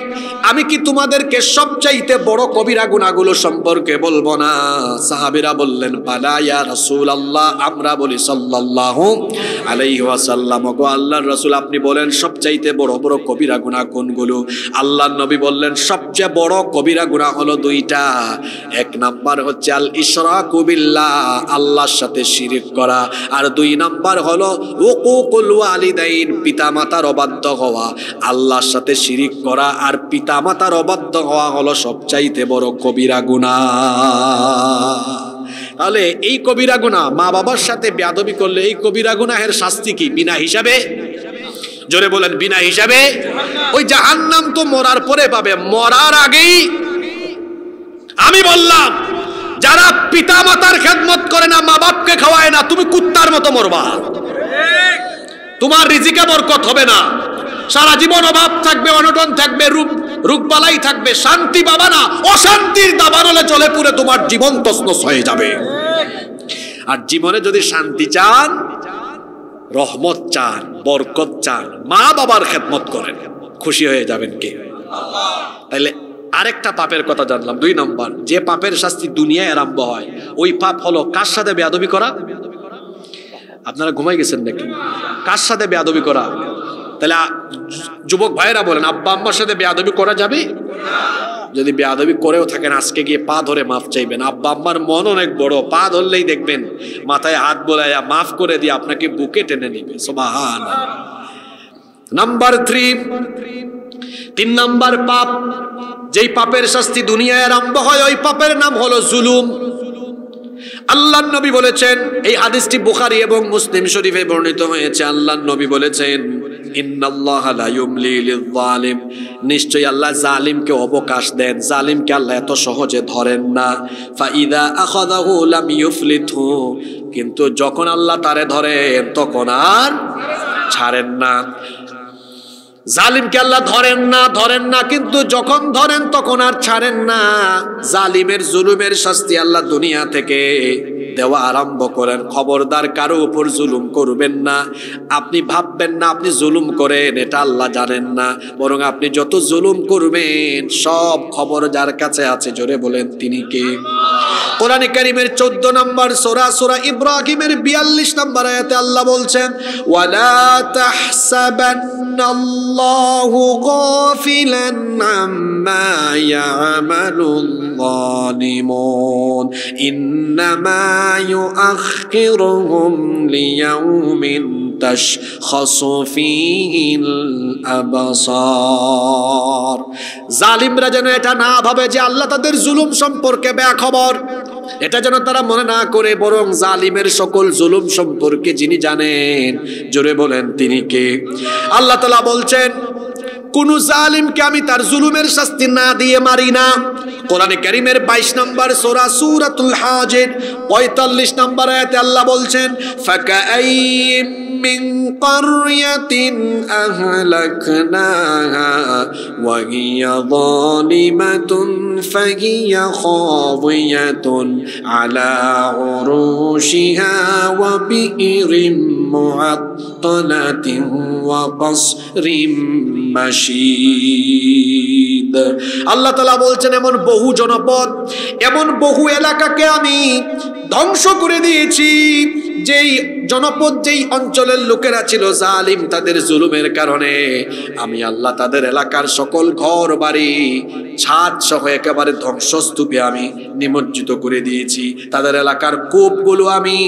আমি কি তোমাদেরকে সবচাইতে বড় কবিরা গুনাহগুলো সম্পর্কে বলবো না? সাহাবীরা বললেন বালা ইয়া রাসূলুল্লাহ, আমরা বলি সাল্লাল্লাহু আলাইহি ওয়াসাল্লাম, গো আল্লাহর রাসূল আপনি বলেন সবচাইতে বড় বড় কবিরা গুনাহ কোনগুলো? আল্লাহর নবী বললেন সবচেয়ে বড় কবিরা গুনাহ হলো 2টা। 1 নাম্বার হচ্ছে আল ইশরাকু বিল্লাহ, আল্লাহর সাথে শিরক করা, আর 2 নাম্বার হলো উকুকুল ওয়ালিদাইন, পিতামাতার অবাধ্য হওয়া। আল্লাহর সাথে শিরক করা আর পিতামাতার অবাধ্য হওয়া হলো সবচাইতে বড় কবিরা গুনাহ। তাহলে এই কবিরা গুনাহ, মা বাবার সাথে বেয়াদবি করলে এই কবিরা গুনাহের শাস্তি কি? বিনা হিসাবে। জোরে বলেন বিনা হিসাবে। ওই জাহান্নাম তো মরার পরে পাবে, মরার আগেই আমি বললাম যারা পিতা মাতার খেদমত করে না, মা বাপকে খাওয়ায় না, তুমি কুত্তার মতো মরবা। তোমার রিজিকে বরকত হবে না, সারা জীবন অভাব থাকবে, অনটন থাকবে, রোগবালাই থাকবে, শান্তি পাবা না, অশান্তির দাবানলে চলে পুরে তোমার জীবন তছনছ হয়ে যাবে। আর জীবনে যদি শান্তি চান, রহমত চান, বরকত চান, মা বাবার খেদমত করেন, খুশি হয়ে যাবেন কে? আল্লাহ। তাইলে আরেকটা পাপের কথা জানলাম, 2 নম্বর, যে পাপের শাস্তি দুনিয়ায় আরম্ভ হয়, ওই পাপ হলো কার সাথে বেয়াদবি করা? আপনারা ঘুমাই গেছেন নাকি? কার সাথে বেয়াদবি করা? তাহলে যুবক ভাইরা বলেন, আব্বা আম্মার সাথে বেয়াদবি করা যাবে? যদি বেয়াদবি করেও থাকেন, আজকে গিয়ে পা ধরে মাফ চাইবেন। আব্বা আম্মার মন অনেক বড়, পা ধরলেই দেখবেন মাথায় হাত বোলাইয়া মাফ করে দিয়ে আপনাকে বুকে টেনে নিবে। সুবহানাল্লাহ। নাম্বার 3, 3 নাম্বার পাপ, যেই পাপের শাস্তি দুনিয়ায় আরম্ভ হয়, ওই পাপের নাম হলো জুলুম। আল্লাহর নবী বলেছেন, এই হাদিসটি বুখারী এবং মুসলিম শরীফে বর্ণিত হয়েছে। আল্লাহর নবী বলেছেন, ইন্নাল্লাহা লা ইউমলি লিয-যালিম, নিশ্চয়ই আল্লাহ জালিমকে অবকাশ দেন, জালিমকে আল্লাহ এত সহজে ধরেন না। ফাইদা আখাযাহু লাম ইউফলিতহু, কিন্তু যখন আল্লাহ তারে ধরেন তখন আর ছাড়েন না। জালিমকে আল্লাহ ধরেন না, কিন্তু যখন ধরেন তখন আর ছাড়েন না। জালিমের জুলুমের শাস্তি আল্লাহ দুনিয়া থেকে দেওয়া আরম্ভ করেন। খবরদার কারো উপর জুলুম করবেন না। আপনি ভাববেন না আপনি জুলুম করেন, এটা আল্লাহ জানেন না, বরং আপনি যত জুলুম করবেন সব খবর যার কাছে আছে। জোরে বলেন তিনি কে? কোরআনে কারীমের 14 নম্বর সূরা, সূরা ইব্রাহিমের 42 নম্বর আয়াতে আল্লাহ বলছেন, ওয়ালা তাহসাবান্নাল্লাহু গাফিলান আম্মা ইয়ামালুল যালিমুন ইন্নামা يؤخرهم ليوم تشخص فيه الأبصار। জালিমরা যেন এটা না ভাবে যে আল্লাহ তাদের জুলুম সম্পর্কে বেখবর, এটা যেন তারা মনে না করে, বরং জালিমের সকল জুলুম সম্পর্কে যিনি জানেন, জোরে বলেন তিনি কে? আল্লাহ তাআলা বলছেন, কোন জালিমকে আমি তার জুলুমের শাস্তি না দিয়ে মারি না। কোরআনে কারীমের 22 নম্বর সূরা, সূরাতুল হাজের 45 নম্বর আয়াতে আল্লাহ বলছেন, ফাকাআইয়িম মিন ক্বরয়াতিন আহলাকনাহা ওয়া হিয়া যালিমাতুন ফাহিয়া খাওয়িয়াতুন আলা উরুশিহা ওয়া বিইরিম মুআত্তালাতিন ওয়া কসরিম মাশীদ। আল্লাহ তাআলা বলছেন, এমন বহু জনপদ, এমন বহু এলাকাকে আমি ধ্বংস করে দিয়েছি, যেই জনপদ, যেই অঞ্চলের লোকেরা ছিল জালিম, তাদের জুলুমের কারণে আমি আল্লাহ তাদের এলাকার সকল ঘর বাড়ি ছাদ সহ একেবারে ধ্বংসস্তূপে আমি নিমজ্জিত করে দিয়েছি। তাদের এলাকার কূপগুলো আমি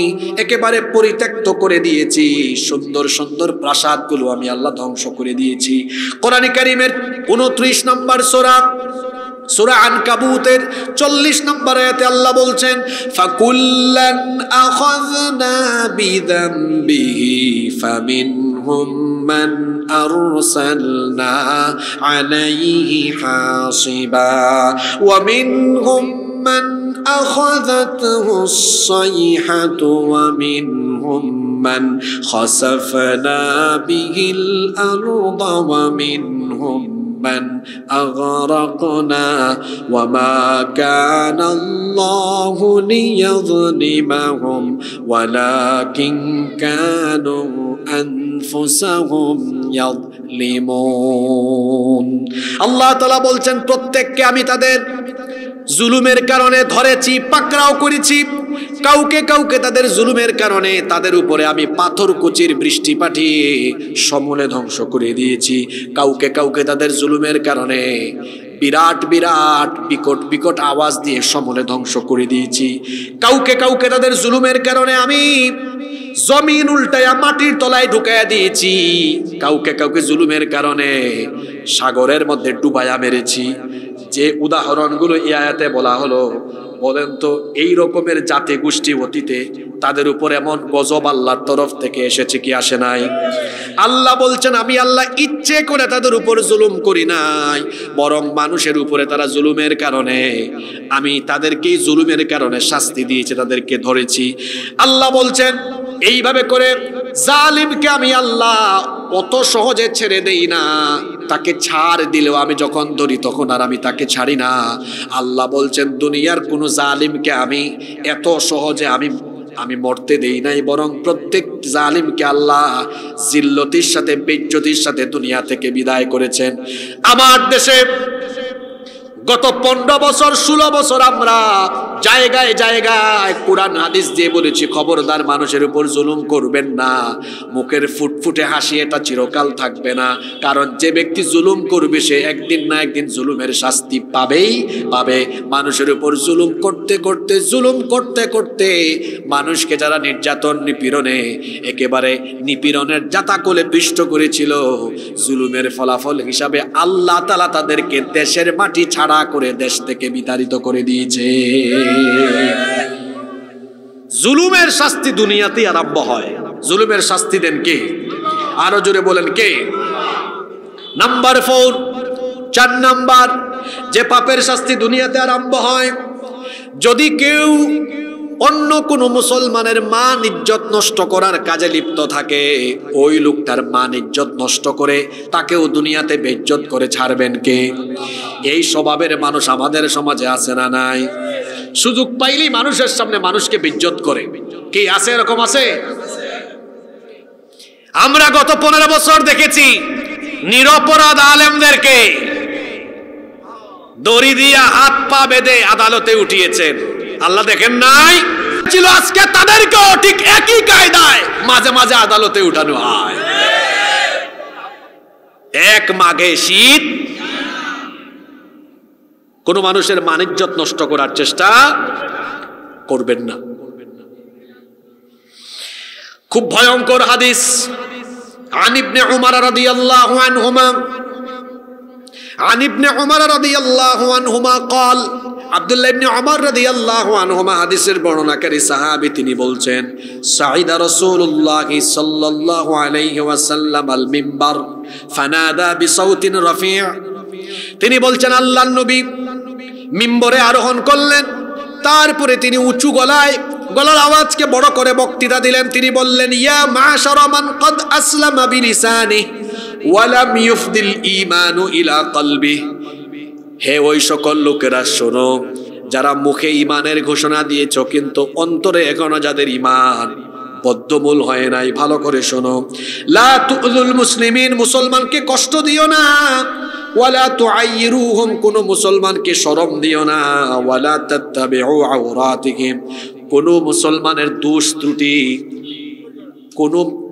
একেবারে পরিত্যক্ত করে দিয়েছি। সুন্দর সুন্দর প্রাসাদগুলো আমি আল্লাহ ধ্বংস করে দিয়েছি। কোরআনে কারীমের 29 নম্বর সূরা, সূরা আনকাবুতের 40 নম্বর আয়াতে আল্লাহ বলছেন, ফাকুল্লান আখাযনা বিযামবিহি ফামিনহুম মান আরসালনা আলাইহি হাসিবা ওয়া মিনহুম মান আখাযাতহু as-সাইহাতু ওয়া মিনহুম মান খাসাফনা বিহিল আরদা ওয়া মিনহুম من أغرقنا وما كان الله ليظلمهم ولكن كانوا أنفسهم يظلمون। আল্লাহ তাআলা বলছেন, প্রত্যেককে আমি তাদের জুলুমের কারণে ধরেছি, পাকড়াও করেছি। কাউকে কাউকে তাদের জুলুমের কারণে তাদের উপরে আমি পাথর কুচির বৃষ্টি পাঠিয়ে সমূলে ধ্বংস করে দিয়েছি। কাউকে কাউকে তাদের জুলুমের কারণে বিরাট বিরাট বিকট বিকট আওয়াজ দিয়ে সমূলে ধ্বংস করে দিয়েছি। কাউকে কাউকে তাদের জুলুমের কারণে আমি জমিন উল্টায়া মাটির তলায় ঢুকায়া দিয়েছি। কাউকে কাউকে জুলুমের কারণে সাগরের মধ্যে ডুবায়া মেরেছি। যে উদাহরণগুলো এই আয়াতে বলা হলো, বলেন তো এই রকমের জাতি গোষ্ঠী অতীতে তাদের উপর এমন গজব আল্লাহর তরফ থেকে এসেছে কি আসে নাই? আল্লাহ বলছেন, আমি আল্লাহ ইচ্ছে করে তাদের উপর জুলুম করি নাই, বরং মানুষের উপরে তারা জুলুমের কারণে আমি তাদেরকেই জুলুমের কারণে শাস্তি দিয়েছি, তাদেরকে ধরেছি। আল্লাহ বলছেন, এইভাবে করে জালিমকে আমি আল্লাহ অত সহজে ছেড়ে দেই না। তাকে ছাড় দিলেও আমি যখন ধরি তখন আর আমি তাকে ছাড়ি না। আল্লাহ বলছেন, দুনিয়ার কোন জালিমকে আমি এত সহজে আমি মরতে দেই নাই, বরং প্রত্যেক জালিমকে আল্লাহ জিল্লতির সাথে, বেইজ্জতির সাথে দুনিয়া থেকে বিদায় করেছেন। আমার দেশে গত 15 বছর 16 বছর আমরা জায়গায় জায়গায় কোরআন হাদিস দিয়ে বলেছি, খবরদার মানুষের উপর জুলুম করবেন না। মুখের ফুটফুটে হাসি এটা চিরকাল থাকবে না, কারণ যে ব্যক্তি জুলুম করবে সে একদিন না একদিন জুলুমের শাস্তি পাবেই পাবে। মানুষের উপর জুলুম করতে করতে মানুষকে যারা নির্যাতন নিপীড়নে একেবারে নিপীড়নের জাতাকলে পিষ্ট করেছিল, জুলুমের ফলাফল হিসাবে আল্লাহ তাআলা তাদেরকে দেশের মাটি ছাড়া করে দেশ থেকে বিতাড়িত করে দিয়েছে। জুলুমের শাস্তি দুনিয়াতেই আরম্ভ হয়। জুলুমের শাস্তি দেন কে? আরো জোরে বলেন কে? নাম্বার 4, 4 নাম্বার, যে পাপের শাস্তি দুনিয়াতে আরম্ভ হয়, যদি কেউ অন্য কোন মুসলমানের মান ইজ্জত নষ্ট করার কাজে লিপ্ত থাকে, ওই লোকটার মান ইজ্জত নষ্ট করে তাকেও দুনিয়াতে বেইজ্জত করে ছাড়বেন কে? এই স্বভাবের মানুষ আমাদের সমাজে আছে না নাই? সুযোগ পাইলেই মানুষের সামনে মানুষকে বেইজ্জত করে। কি আছে? এরকম আছে? আমরা গত 15 বছর দেখেছি নিরপরাধ আলেমদেরকে দড়ি দিয়া হাত পা বেঁধে আদালতে উঠিয়েছেন। আল্লাহ দেখেন নাই ছিল? আজকে তাদেরকেও ঠিক একই কায়দায় মাঝে মাঝে আদালতে উঠানো হয়। এক মাঘে শীত, কোন মানুষের মান ইজ্জত নষ্ট করার চেষ্টা করবেন না। খুব ভয়ঙ্কর হাদিস। عن ابن عمر رضي الله عنهما عن ابن عمر رضي الله عنهما قال, আব্দুল্লাহ ইবনে উমর রাদিয়াল্লাহু আনহুমা হাদিসের বর্ণনাকারী সাহাবী, তিনি বলছেন, সাইদা রাসূলুল্লাহ সাল্লাল্লাহু আলাইহি ওয়াসাল্লাম আল মিম্বার ফানাদা বিসাউতিন রাফি'। তিনি বলছেন আল্লাহর নবী মিম্বরে আরোহণ করলেন, তারপরে তিনি উঁচু গলার আওয়াজকে বড় করে বক্তৃতা দিলেন। তিনি বললেন, ইয়া মাশারা মান ক্বাদ আসলামা বিলিসানিহি ওয়া লাম ইউফদিল ঈমানু ইলা কলবিহি। হে ওই সকল লোকেরা শোনো, যারা মুখে ঈমানের ঘোষণা দিয়েছ কিন্তু অন্তরে এখনো যাদের ঈমান বদ্ধমূল হয় নাই, ভালো করে শোনো। লা তুযুল মুসলিমিন, মুসলমানকে কষ্ট দিও না। ওয়ালা তুআইরুহুম, কোন মুসলমানকে শরম দিও না। ওয়ালা তাত্তাবিউ আওরাতিহিম, কোন মুসলমানের দোষ ত্রুটি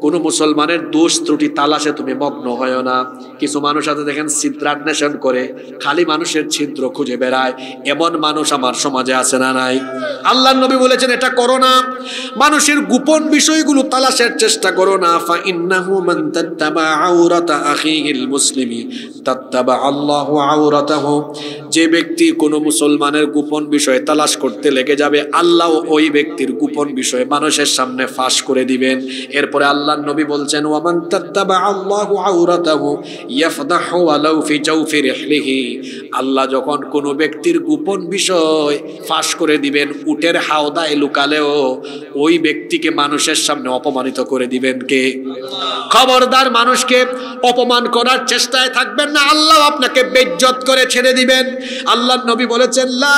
কোন মুসলমানের দোষ ত্রুটি তালাশে তুমি মগ্ন হয় না। কিছু মানুষ আছে দেখেন ছিদ্রান্বেষণ করে, খালি মানুষের ছিদ্র খুঁজে বেড়ায়। এমন মানুষ আমার সমাজে আছে না নাই? আল্লাহর নবী বলেছেন এটা করো না। মানুষের গোপন বিষয়গুলো তালাশের চেষ্টা করো না। ফা ইন্নাহু মান তাত্তাবা আওরাতা আখিহিল মুসলিমি তাত্তাবা আল্লাহু আওরাতাহু, যে ব্যক্তি কোনো মুসলমানের গোপন বিষয় তালাশ করতে লেগে যাবে, আল্লাহ ওই ব্যক্তির গোপন বিষয় মানুষের সামনে ফাঁস করে দিবেন। এরপরে আল্লাহর নবী বলছেন, ওয়ামান তাত্তাবা আল্লাহু আওরাতাহু ইয়াফদাহু ওয়ালাউ ফি জাওফি রিহলিহি, আল্লাহ যখন কোনো ব্যক্তির গোপন বিষয় ফাঁস করে দিবেন, উটের হাওদায় লুকালেও ওই ব্যক্তিকে মানুষের সামনে অপমানিত করে দিবেন কে? খবরদার মানুষকে অপমান করার চেষ্টায় থাকবেন না, আল্লাহ আপনাকে বেইজ্জত করে ছেড়ে দিবেন। আল্লাহর নবী বলেছেন, লা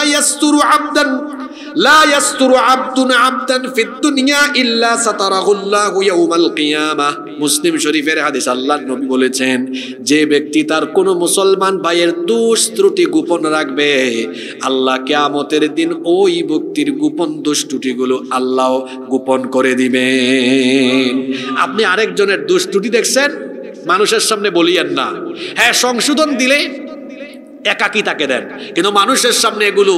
ইয়াসতুরু আবদুন আবদান ফিদ দুনিয়া ইল্লা সাতারাহুল্লাহু ইয়াউমাল কিয়ামাহ। মুসলিম শরীফের হাদিস। আল্লাহর নবী বলেছেন, যে ব্যক্তি তার কোনো মুসলমান ভাইয়ের দোষ ত্রুটি গোপন রাখবে, আল্লাহ কিয়ামতের দিন ওই ব্যক্তির গোপন দোষ ত্রুটিগুলো আল্লাহ গোপন করে দিবেন। আপনি আরেকজনের দোষ ত্রুটি দেখছেন, মানুষের সামনে বলিয়েন না। হ্যাঁ, সংশোধন দিলে একাকী তাকে দেন, কিন্তু মানুষের সামনে এগুলো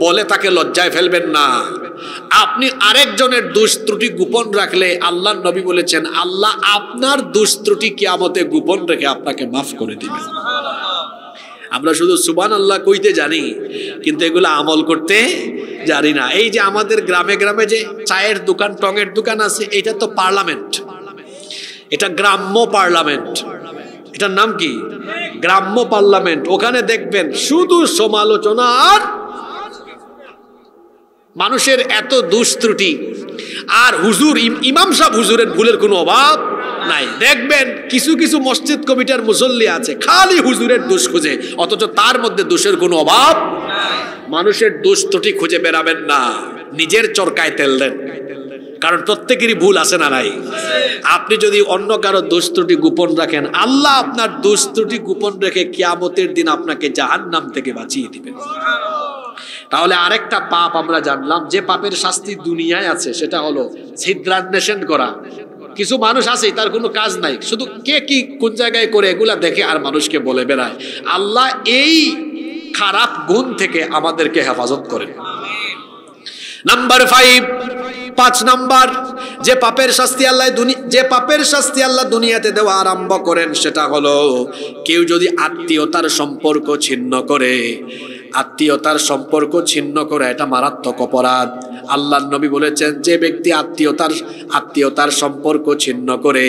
বলে তাকে লজ্জায় ফেলবেন না। আপনি আরেকজনের দোষ ত্রুটি গোপন রাখলে আল্লাহর নবী বলেছেন, আল্লাহ আপনার দোষ ত্রুটি কিয়ামতে গোপন রেখে আপনাকে মাফ করে দিবেন। আমরা শুধু সুবহানাল্লাহ কইতে জানি, কিন্তু এগুলো আমল করতে জানি না। এই যে আমাদের গ্রামে গ্রামে যে চায়ের দোকান, টঙের দোকান আছে, এটা তো পার্লামেন্ট, এটা গ্রাম্য পার্লামেন্ট। এটার নাম কি? গ্রাম্য পার্লামেন্ট। ওখানে দেখবেন শুধু সমালোচনা আর মানুষের এত দোষ ত্রুটি। আর হুজুর, ইমাম সাহেব হুজুরের ভুলের কোনো অভাব নাই। দেখবেন কিছু কিছু মসজিদ কমিটির মুসল্লি আছে, খালি হুজুরের দোষ খুঁজে, অথচ তার মধ্যে দোষের কোনো অভাব। মানুষের দোষ ত্রুটি খুঁজে বেড়াবেন না, নিজের চরকায় তেল দেন, কারণ প্রত্যেকেরই ভুল আছে না নাই? আপনি যদি অন্য কারো দোষ ত্রুটি গোপন রাখেন, আল্লাহ আপনার দোষ ত্রুটি গোপন রেখে কিয়ামতের দিন আপনাকে জাহান্নাম থেকে বাঁচিয়ে দিবেন। তাহলে আরেকটা পাপ আমরা জানলাম, যে পাপের শাস্তি দুনিয়ায় আছে, সেটা হলো ছিদ্রান্বেষণ করা। কিছু মানুষ আছে তার কোনো কাজ নাই, শুধু কে কি কোন জায়গায় করে এগুলা দেখে আর মানুষকে বলে বেড়ায়। আল্লাহ এই খারাপ গুণ থেকে আমাদেরকে হেফাজত করেন। নাম্বার 5 নাম্বার, যে পাপের শাস্তি আল্লাহ দুনিয়াতে দেওয়া আরম্ভ করেন সেটা হলো, কেউ যদি আত্মীয়তার সম্পর্ক ছিন্ন করে, এটা মারাত্মক অপরাধ। আল্লাহর নবী বলেছেন, যে ব্যক্তি আত্মীয়তার সম্পর্ক ছিন্ন করে,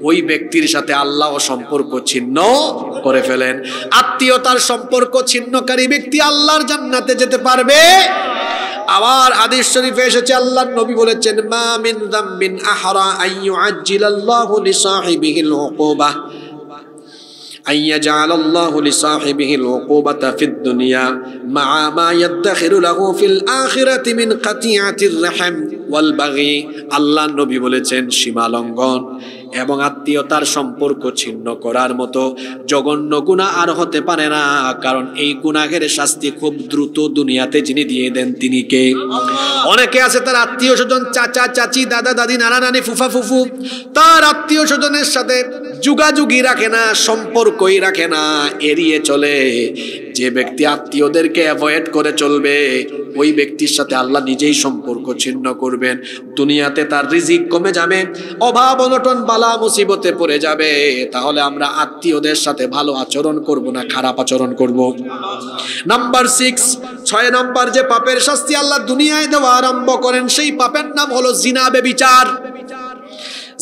ওই ব্যক্তির সাথে আল্লাহ সম্পর্ক ছিন্ন করে ফেলেন। আত্মীয়তার সম্পর্ক ছিন্নকারী ব্যক্তি আল্লাহর জান্নাতে যেতে পারবে। আবার হাদিস শরীফে এসেছে, আল্লাহর নবী বলেছেন, মা মিন যামবিন আহরা আইয়ুআজ্জিলাল্লাহু লিসাহিবিহিল উকুবাহ আইয়াজআলাল্লাহু লিসাহিবিহিল উকুবাতা ফিদ দুনিয়া মা মা ইয়াদখিরু লাহু ফিল আখিরাতি মিন কাতিআতির রাহম ওয়াল বাগি। আল্লাহর নবী বলেছেন, সীমা লঙ্ঘন এবং আত্মীয়তার সম্পর্ক ছিন্ন করার মতো জঘন্য গুনাহ আর হতে পারে না, কারণ এই গুনাহের শাস্তি খুব দ্রুত দুনিয়াতে যিনি দিয়ে দেন তিনি কে? অনেকে আছে তার আত্মীয় স্বজন, চাচা চাচি, দাদা দাদি, নানা নানি, ফুফা ফুফু, তার আত্মীয় স্বজনের সাথে যোগাযোগই রাখে না, সম্পর্কই রাখে না, এড়িয়ে চলে। যে ব্যক্তি আত্মীয়দেরকে অ্যাভয়েড করে চলবে, ওই ব্যক্তির সাথে আল্লাহ নিজেই সম্পর্ক ছিন্ন করবেন। দুনিয়াতে তার রিজিক কমে যাবে, অভাব অনটন বালা মুসিবতে পড়ে যাবে। তাহলে আমরা আত্মীয়দের সাথে ভালো আচরণ করব না খারাপ আচরণ করব? নাম্বার 6 নাম্বার, যে পাপের শাস্তি আল্লাহ দুনিয়ায় দেওয়া আরম্ভ করেন, সেই পাপের নাম হলো জিনা, ব্যভিচার।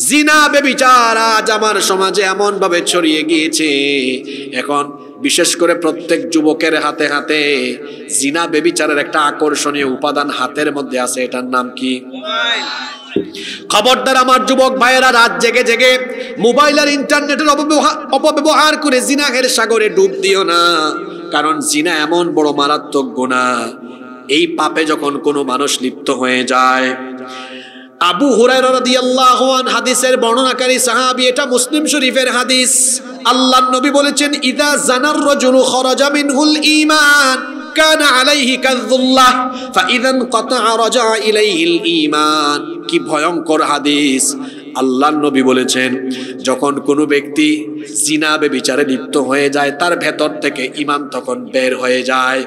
জিনা ব্যভিচার আজ আমার সমাজে এমন ভাবে ছড়িয়ে গিয়েছে, এখন বিশেষ করে প্রত্যেক যুবকের হাতে হাতে জিনা ব্যভিচারের একটা আকর্ষণীয় উপাদান হাতের মধ্যে আছে। এটার নাম কি? খবরদার আমার যুবক ভাইয়েরা, রাত জেগে জেগে মোবাইল আর ইন্টারনেটের অপব্যবহার করে জিনাহের সাগরে ডুব দিও না, কারণ জিনা এমন বড় মারাত্মক গুনাহ। এই পাপে যখন কোনো মানুষ লিপ্ত হয়ে যায়, আবু হুরায়রা রাদিয়াল্লাহু আনহু হাদিসের বর্ণনাকারী সাহাবী, এটা মুসলিম শরীফের হাদিস। আল্লাহর নবী বলেছেন, ইদা জানার রাজুলু খরাজা মিনহুল ঈমান কানা আলাইহি কাযুল্লাহ ফাইযা ইনকাতা রাজা ইলাইহিল ঈমান। কি ভয়ঙ্কর হাদিস! আল্লাহর নবী বলেছেন, যখন কোনো ব্যক্তি জিনা ব্যভিচারে লিপ্ত হয়ে যায়, তার ভেতর থেকে ঈমান তখন বের হয়ে যায়।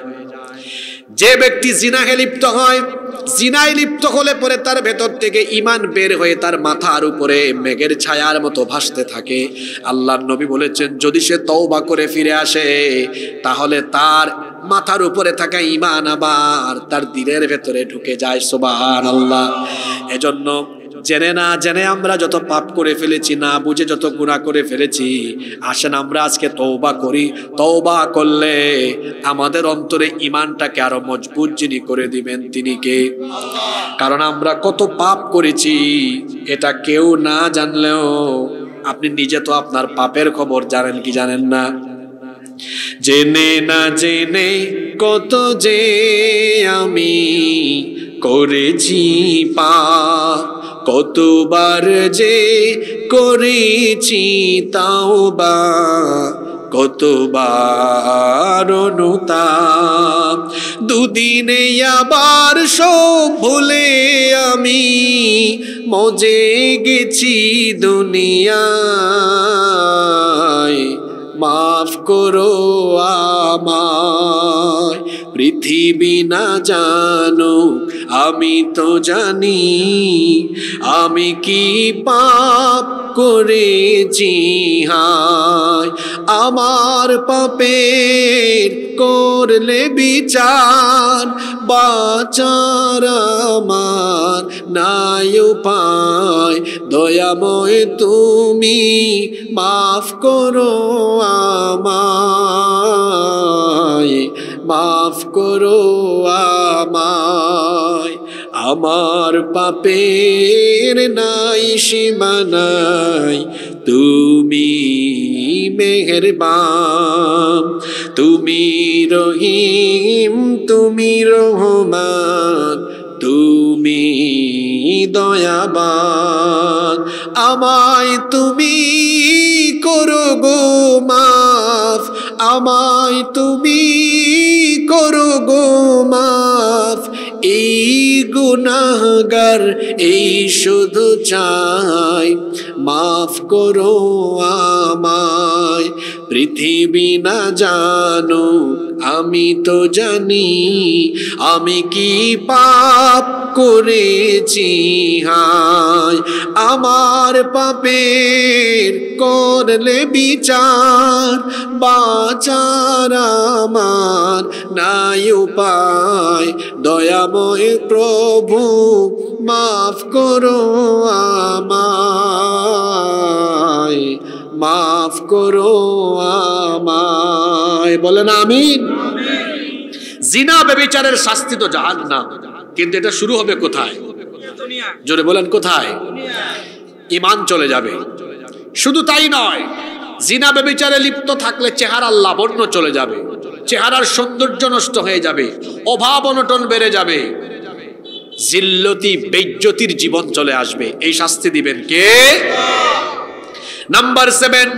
যে ব্যক্তি জিনাহে লিপ্ত হয়, জিনায় লিপ্ত হলে পরে তার ভেতর থেকে ঈমান বের হয়ে তার মাথার উপরে মেঘের ছায়ার মতো ভাসতে থাকে। আল্লাহর নবী বলেছেন, যদি সে তওবা করে ফিরে আসে, তাহলে তার মাথার উপরে থাকা ঈমান আবার তার দিলের ভেতরে ঢুকে যায়। সুবহানাল্লাহ। এজন্য জেনে না জেনে আমরা যত পাপ করে ফেলেছি, না বুঝে যত গুনাহ করে ফেলেছি, আসেন আমরা আজকে তওবা করি। তওবা করলে আমাদের অন্তরে ঈমানটাকে আরো মজবুত যিনি করে দিবেন তিনি কে? কারণ আমরা কত পাপ করেছি এটা কেউ না জানলেও আপনি নিজে তো আপনার পাপের খবর জানেন কি জানেন না? জেনে না জেনে কত যে আমি করেছি পাপ, কতবার যে করেছি তাওবা, কতবার অনুতাপ। দুদিনে আবার সব ভুলে আমি মজে গেছি দুনিয়ায়, মাফ করো আমায়। পৃথিবী না জানো আমি তো জানি, আমি কি পাপ করেছি হায়। আমার পাপের করলে বিচার, বাঁচার আমার নাই উপায়। দয়াময় তুমি মাফ করো আমায়, মাফ করো আমায়। আমার পাপের নাই সীমা নাই, তুমি মেহেরবান, তুমি রহিম, তুমি রহমান, তুমি দয়াবান। আমায় তুমি করো গো মাফ, আমায় তুমি করো গো মাফ, এই গুনাহগার এই শুধু চাই, মাফ করো আমায়। পৃথিবী না জানো আমি তো জানি, আমি কি পাপ করেছি হায়, আমার পাপের করলে বিচার, বাঁচার আমার নাই উপায়। দয়াময় প্রভু মাফ করো আমায়, মাফ করো আমায়। বলেন আমিন। জিনা ব্যভিচারের শাস্তি তো জাহান্নাম, কিন্তু এটা শুরু হবে কোথায়? জোরে বলেন কোথায়? ঈমান চলে যাবে। শুধু তাই নয়, জিনা ব্যভিচারে লিপ্ত থাকলে চেহারার লাবণ্য চলে যাবে, চেহারার সৌন্দর্য নষ্ট হয়ে যাবে, অভাব অনটন বেড়ে যাবে, জিল্লতি বেইজ্জতির জীবন চলে আসবে। এই শাস্তি দিবেন কে? নাম্বার 7,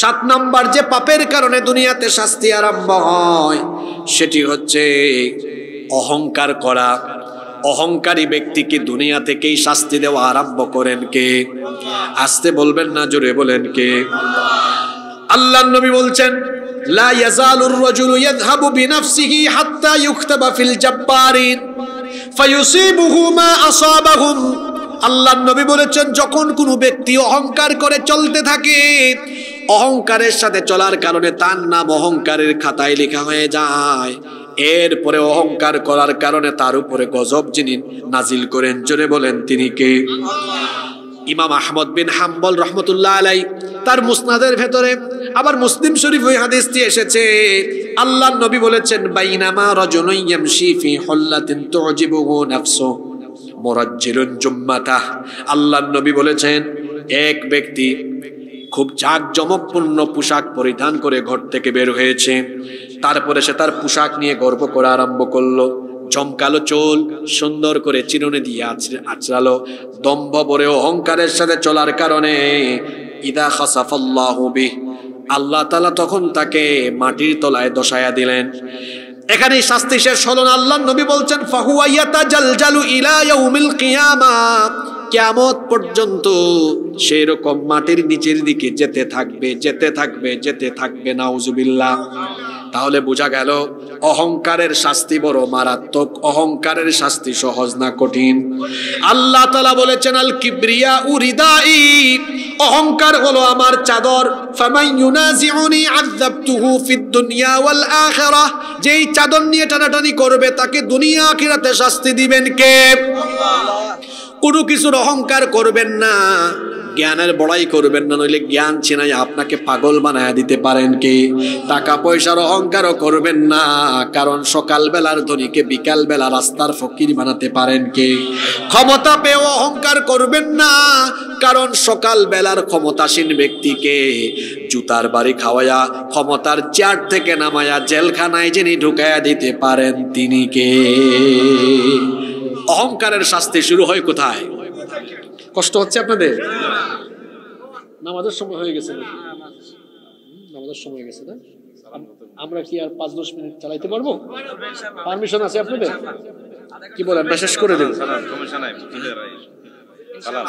7 নাম্বার যে পাপের কারণে দুনিয়াতে শাস্তি আরম্ভ হয় সেটি হচ্ছে অহংকার করা। অহংকারী ব্যক্তিকে দুনিয়া থেকেই শাস্তি দেওয়া আরম্ভ করেন কে? আসতে বলবেন না, জোরে বলেন কে? আল্লাহর নবী বলছেন, লা ইয়াজালুর রাজুলু ইয়াযহাবু বিনাফসিহি হাত্তা ইউকতাবা ফিল জাব্বারিন ফায়ুসিবুহু মা আসাবাহুম। আল্লাহর নবী বলেছেন, যখন কোনো ব্যক্তি অহংকার করে চলতে থাকে, অহংকারের সাথে চলার কারণে তার নাম অহংকারের খাতায় লেখা হয়ে যায়। এরপরে অহংকার করার কারণে তার উপরে গজব যিনি নাজিল করেন, জোরে বলেন তিনি কে? ইমাম আহমদ বিন হাম্বল রহমতুল্লাহ আলাই তার মুসনাদের ভেতরে, আবার মুসলিম শরীফ ওই হাদিসটি এসেছে। আল্লাহর নবী বলেছেন, বাইনামা রাজুলুন ইয়ামশি ফি হুল্লাতিন তুজিবুহু নাফসু মুরাজ্জিলুন জুম্মাতাহ। আল্লাহর নবী বলেছেন, এক ব্যক্তি খুব জাঁকজমকপূর্ণ পোশাক পরিধান করে ঘর থেকে বের হয়েছে, তারপরে সে তার পোশাক নিয়ে গর্ব করা আরম্ভ করলো, চমকালো চুল সুন্দর করে চিরুনি দিয়ে আঁচড়ালো, দম্ভ ভরে অহংকারের সাথে চলার কারণে ইদা খাসাফাল্লাহু বিহ, আল্লাহ তাআলা তখন তাকে মাটির তলায় দশায়া দিলেন। এখানেই শাস্তি শেষ হলো না। আল্লাহর নবী বলছেন, ফাহুয়া ইয়াতাজালজালু ইলা ইয়াউমিল কিয়ামাহ, কিয়ামত পর্যন্ত সেই রকম মাটির নিচের দিকে যেতে থাকবে, যেতে থাকবে, যেতে থাকবে। নাউজুবিল্লাহ। তাহলে বোঝা গেল অহংকারের শাস্তি বড় মারাত্মক, অহংকারের শাস্তি সহজ না কঠিন। আল্লাহ তাআলা বলেছেন, আল কিবরিয়া উরিদাই, অহংকার হলো আমার চাদর। ফামান ইউনাজিউনি আযাবতুহু ফিদ দুনিয়া ওয়াল আখিরাহ, যেই চাদর নিয়ে টানাটানি করবে তাকে দুনিয়া আখিরাতে শাস্তি দিবেন কে? আল্লাহ। কোনো কিছুর অহংকার করবেন না, জ্ঞানের বড়াই করবেন না, নইলে জ্ঞান ছিনাই আপনাকে পাগল বানায় দিতে পারেন কে? টাকা পয়সার অহংকারও করবেন না, কারণ সকাল বেলার ধনীকে বিকাল বেলা রাস্তার ফকির বানাতে পারেন কে? ক্ষমতা পেয়েও অহংকার করবেন না, কারণ সকাল বেলার ক্ষমতাসীন ব্যক্তিকে জুতার বাড়ি খাওয়ায়া ক্ষমতার চেয়ার থেকে নামায়া জেলখানায় যিনি ঢুকাইয়া দিতে পারেন তিনি কে? অহংকারের শাস্তি শুরু হয় কোথায়? কষ্ট হচ্ছে আপনাদের? নামাজের সময় হয়ে গেছে, নামাজের সময় গেছে না? আমরা কি আর 5-10 মিনিট চালাইতে পারবো? পারমিশন আছে আপনাদের? কি বলেন, না শেষ করে দেব?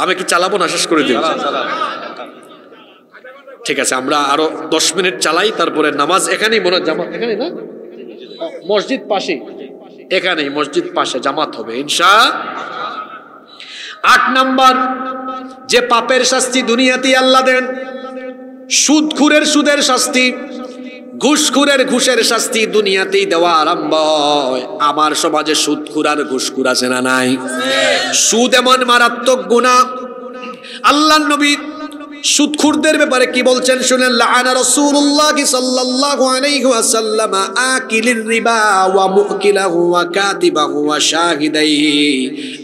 আমি কি চালাবো না শেষ করে দেব? ঠিক আছে, আমরা আরো 10 মিনিট চালাই, তারপরে নামাজ এখানেই মনে জামাত, এখানে না, মসজিদ পাশে, এখানেই মসজিদ পাশে জামাত হবে ইনশাআল্লাহ। 8 নাম্বার যে পাপের শাস্তি দুনিয়াতেই আল্লাহ দেন, সুদখুরের সুদের শাস্তি, ঘুষখুরের ঘুষের শাস্তি দুনিয়াতেই দেওয়া আরম্ভ হয়। আমার সমাজে সুদখুর আর ঘুষখুর আছে না নাই? সুদ এমন মারাত্মক গুনাহ। আল্লাহর নবী সুদখুরদের ব্যাপারে কি বলছেন শুনেন। লাআনা রাসূলুল্লাহ সাল্লাল্লাহু আলাইহি ওয়াসাল্লাম আকিলির রিবা ওয়া মুকিলাহু ওয়া কাতিবাহু ওয়া শাহিদাইহি,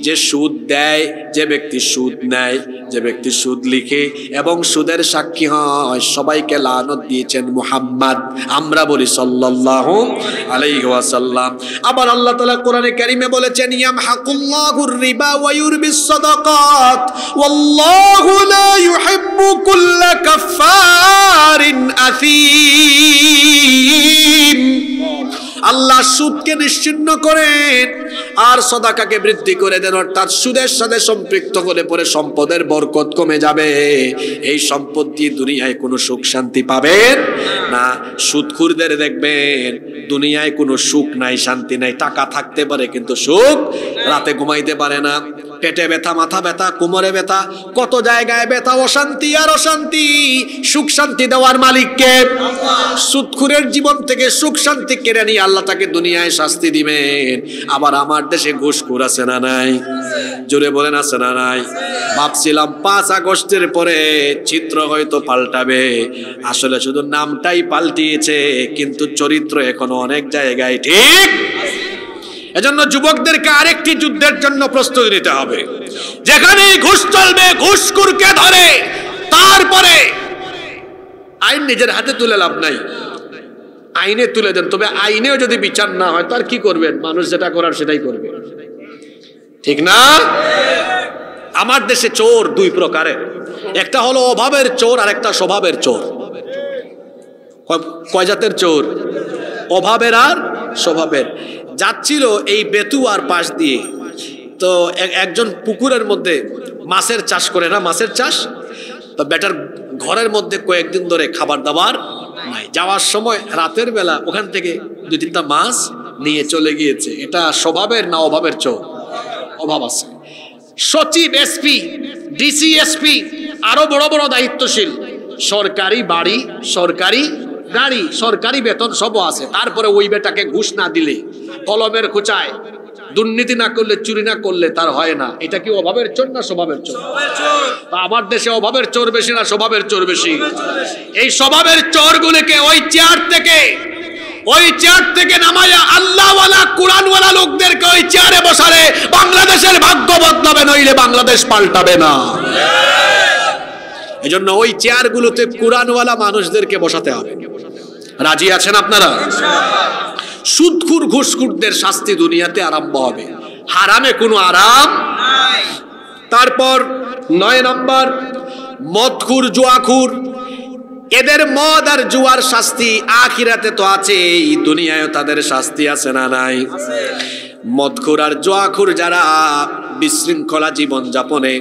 যে সুদ দেয়, যে ব্যক্তি সুদ নেয়, যে ব্যক্তি সুদ লিখে এবং সুদের সাক্ষী হয়, সবাইকে লানত দিয়েছেন মুহাম্মদ। আমরা বলি সাল্লাল্লাহু আলাইহি ওয়াসাল্লাম। আবার আল্লাহ তাআলা কোরআনে কারীমে বলেছেন, ইয়ামহাকুল্লাহুর রিবা ওয়া ইউরবিস সাদাকাত ওয়াল্লাহু লা ইউহিব্বু কুল্লা কাফারিন আথীম। আল্লাহ সুদকে নিশ্চিহ্ন করেন আর সদাকাকে বৃদ্ধি করে দেন, অর্থাৎ সুদের সাথে সম্পৃক্ত হলে পরে সম্পদের বরকত কমে যাবে। এই সম্পদ দিয়ে দুনিয়ায় কোনো সুখ শান্তি পাবেন না। সুদখোরদের দেখবেন দুনিয়ায় কোনো সুখ নাই, শান্তি নাই। টাকা থাকতে পারে কিন্তু সুখ, রাতে ঘুমাইতে পারে না, পেটে ব্যথা, মাথা ব্যথা, কোমরে ব্যথা, কত জায়গায় ব্যথা, অশান্তি আর অশান্তি। সুখ শান্তি দেওয়ার মালিককে। সুদখোরের জীবন থেকে সুখ শান্তি কেড়ে নিয়ে আল্লাহ তাকে দুনিয়ায় শাস্তি দিবেন। আবার আমার দেশে ঘুষখোর আছে না নাই? জোরে বলেন আছে না নাই? ভাবছিলাম 5 আগস্টের পরে চিত্র হয়তো পাল্টাবে, আসলে শুধু নামটাই পাল্টিয়েছে, কিন্তু চরিত্র এখনো অনেক জায়গায় ঠিক। এজন্য যুবকদেরকে আরেকটি যুদ্ধের জন্য প্রস্তুতি নিতে হবে। যেখানেই ঘুষ চলবে, ঘুষখোরকে ধরে তারপরে আইন নিজের হাতে তুলে লাভ নাই, আইনে তুলে দেন। তবে আইনেও যদি বিচার না হয় তার কি করবেন? মানুষ যেটা করার সেটাই করবে, ঠিক না? আমার দেশে চোর 2 প্রকারের, একটা হলো অভাবের চোর আর একটা স্বভাবের চোর। কয় জাতের চোর? অভাবের আর স্বভাবের। যাচ্ছিল এই বেতুয়ার পাশ দিয়ে, তো একজন পুকুরের মধ্যে মাছের চাষ করে না, মাছের চাষ, তো বেটার ঘরের মধ্যে কয়েকদিন ধরে খাবার দাবার নাই। যাওয়ার সময় রাতের বেলা ওখান থেকে 2-3টা মাছ নিয়ে চলে গিয়েছে। এটা স্বভাবের না অভাবের চোর? অভাব আছে। সচিব, এসপি, ডিসি, এসপি, আরো বড় বড় দায়িত্বশীল, সরকারি বাড়ি, সরকারি গাড়ি, সরকারি বেতন সবও আছে, তারপরে ওই বেটাকে ঘুষ না দিলে, কলমের খোঁচায় দুর্নীতি না করলে, চুরি না করলে তার হয় না। এটা কি অভাবের চোর না স্বভাবের চোর? আমার দেশে অভাবের চোর বেশি না স্বভাবের চোর বেশি? এই স্বভাবের চোরগুলোকে ওই চেয়ার থেকে নামায়া আল্লাহওয়ালা, কোরআনওয়ালা লোকদেরকে ওই চেয়ারে বসালে বাংলাদেশের ভাগ্য বদলাবে, নইলে বাংলাদেশ পাল্টাবে না। এজন্য ওই চেয়ারগুলোতে কোরআনওয়ালা মানুষদেরকে বসাতে হবে। রাজি আছেন আপনারা? সুদখোর, ঘুষখোরদের শাস্তি দুনিয়াতে আরম্ভ হবে, হারামে কোনো আরাম নাই। তারপর 9 নম্বর, মদখোর, জুয়াখোর। এদের মদ আর জুয়ার শাস্তি আখিরাতে তো আছে, এই দুনিয়ায়ও তাদের শাস্তি আছে না নাই? মদখোর আর জুয়াখোর যারা বিশৃঙ্খলা জীবন যাপনে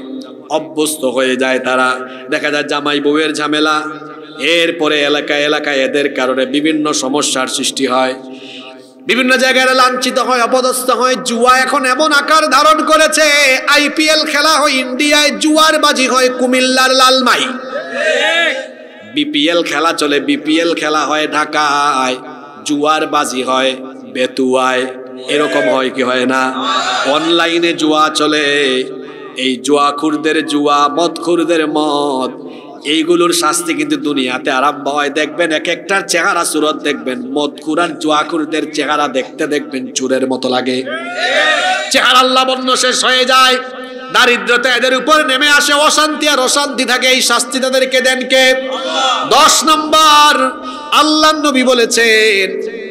অভ্যস্ত হয়ে যায়, তারা দেখা যায় জামাই বউয়ের ঝামেলা, এরপরে এলাকায় এলাকায় এদের কারণে বিভিন্ন সমস্যার সৃষ্টি হয়, বিভিন্ন জায়গায় লাঞ্ছিত হয়, অপদস্থ হয়। জুয়া এখন এমন আকার ধারণ করেছে, IPL খেলা হয় ইন্ডিয়ায়, জুয়ার বাজি হয় কুমিল্লার লালমাই। BPL খেলা চলে, BPL খেলা হয় ঢাকায়, জুয়ার বাজি হয় বেতুয়ায়। এরকম হয় কি হয় না? অনলাইনে জুয়া চলে, এই জুয়াখোরদের জুয়া, মদখোরদের মদ, এইগুলোর শাস্তি কিন্তু দুনিয়াতে আরম্ভ হয়। দেখবেন এক একটার চেহারা সুরত দেখবেন, মদখোর আর জুয়াখোরদের চেহারা দেখতে দেখবেন চোরের মতো লাগে। চেহারা লাবণ্য শেষ হয়ে যায়, দারিদ্রতা এদের উপর নেমে আসে, অশান্তি আর অশান্তি থাকে। এই শাস্তি তাদেরকে দেন কে? 10 নম্বর, আল্লাহর নবী বলেছেন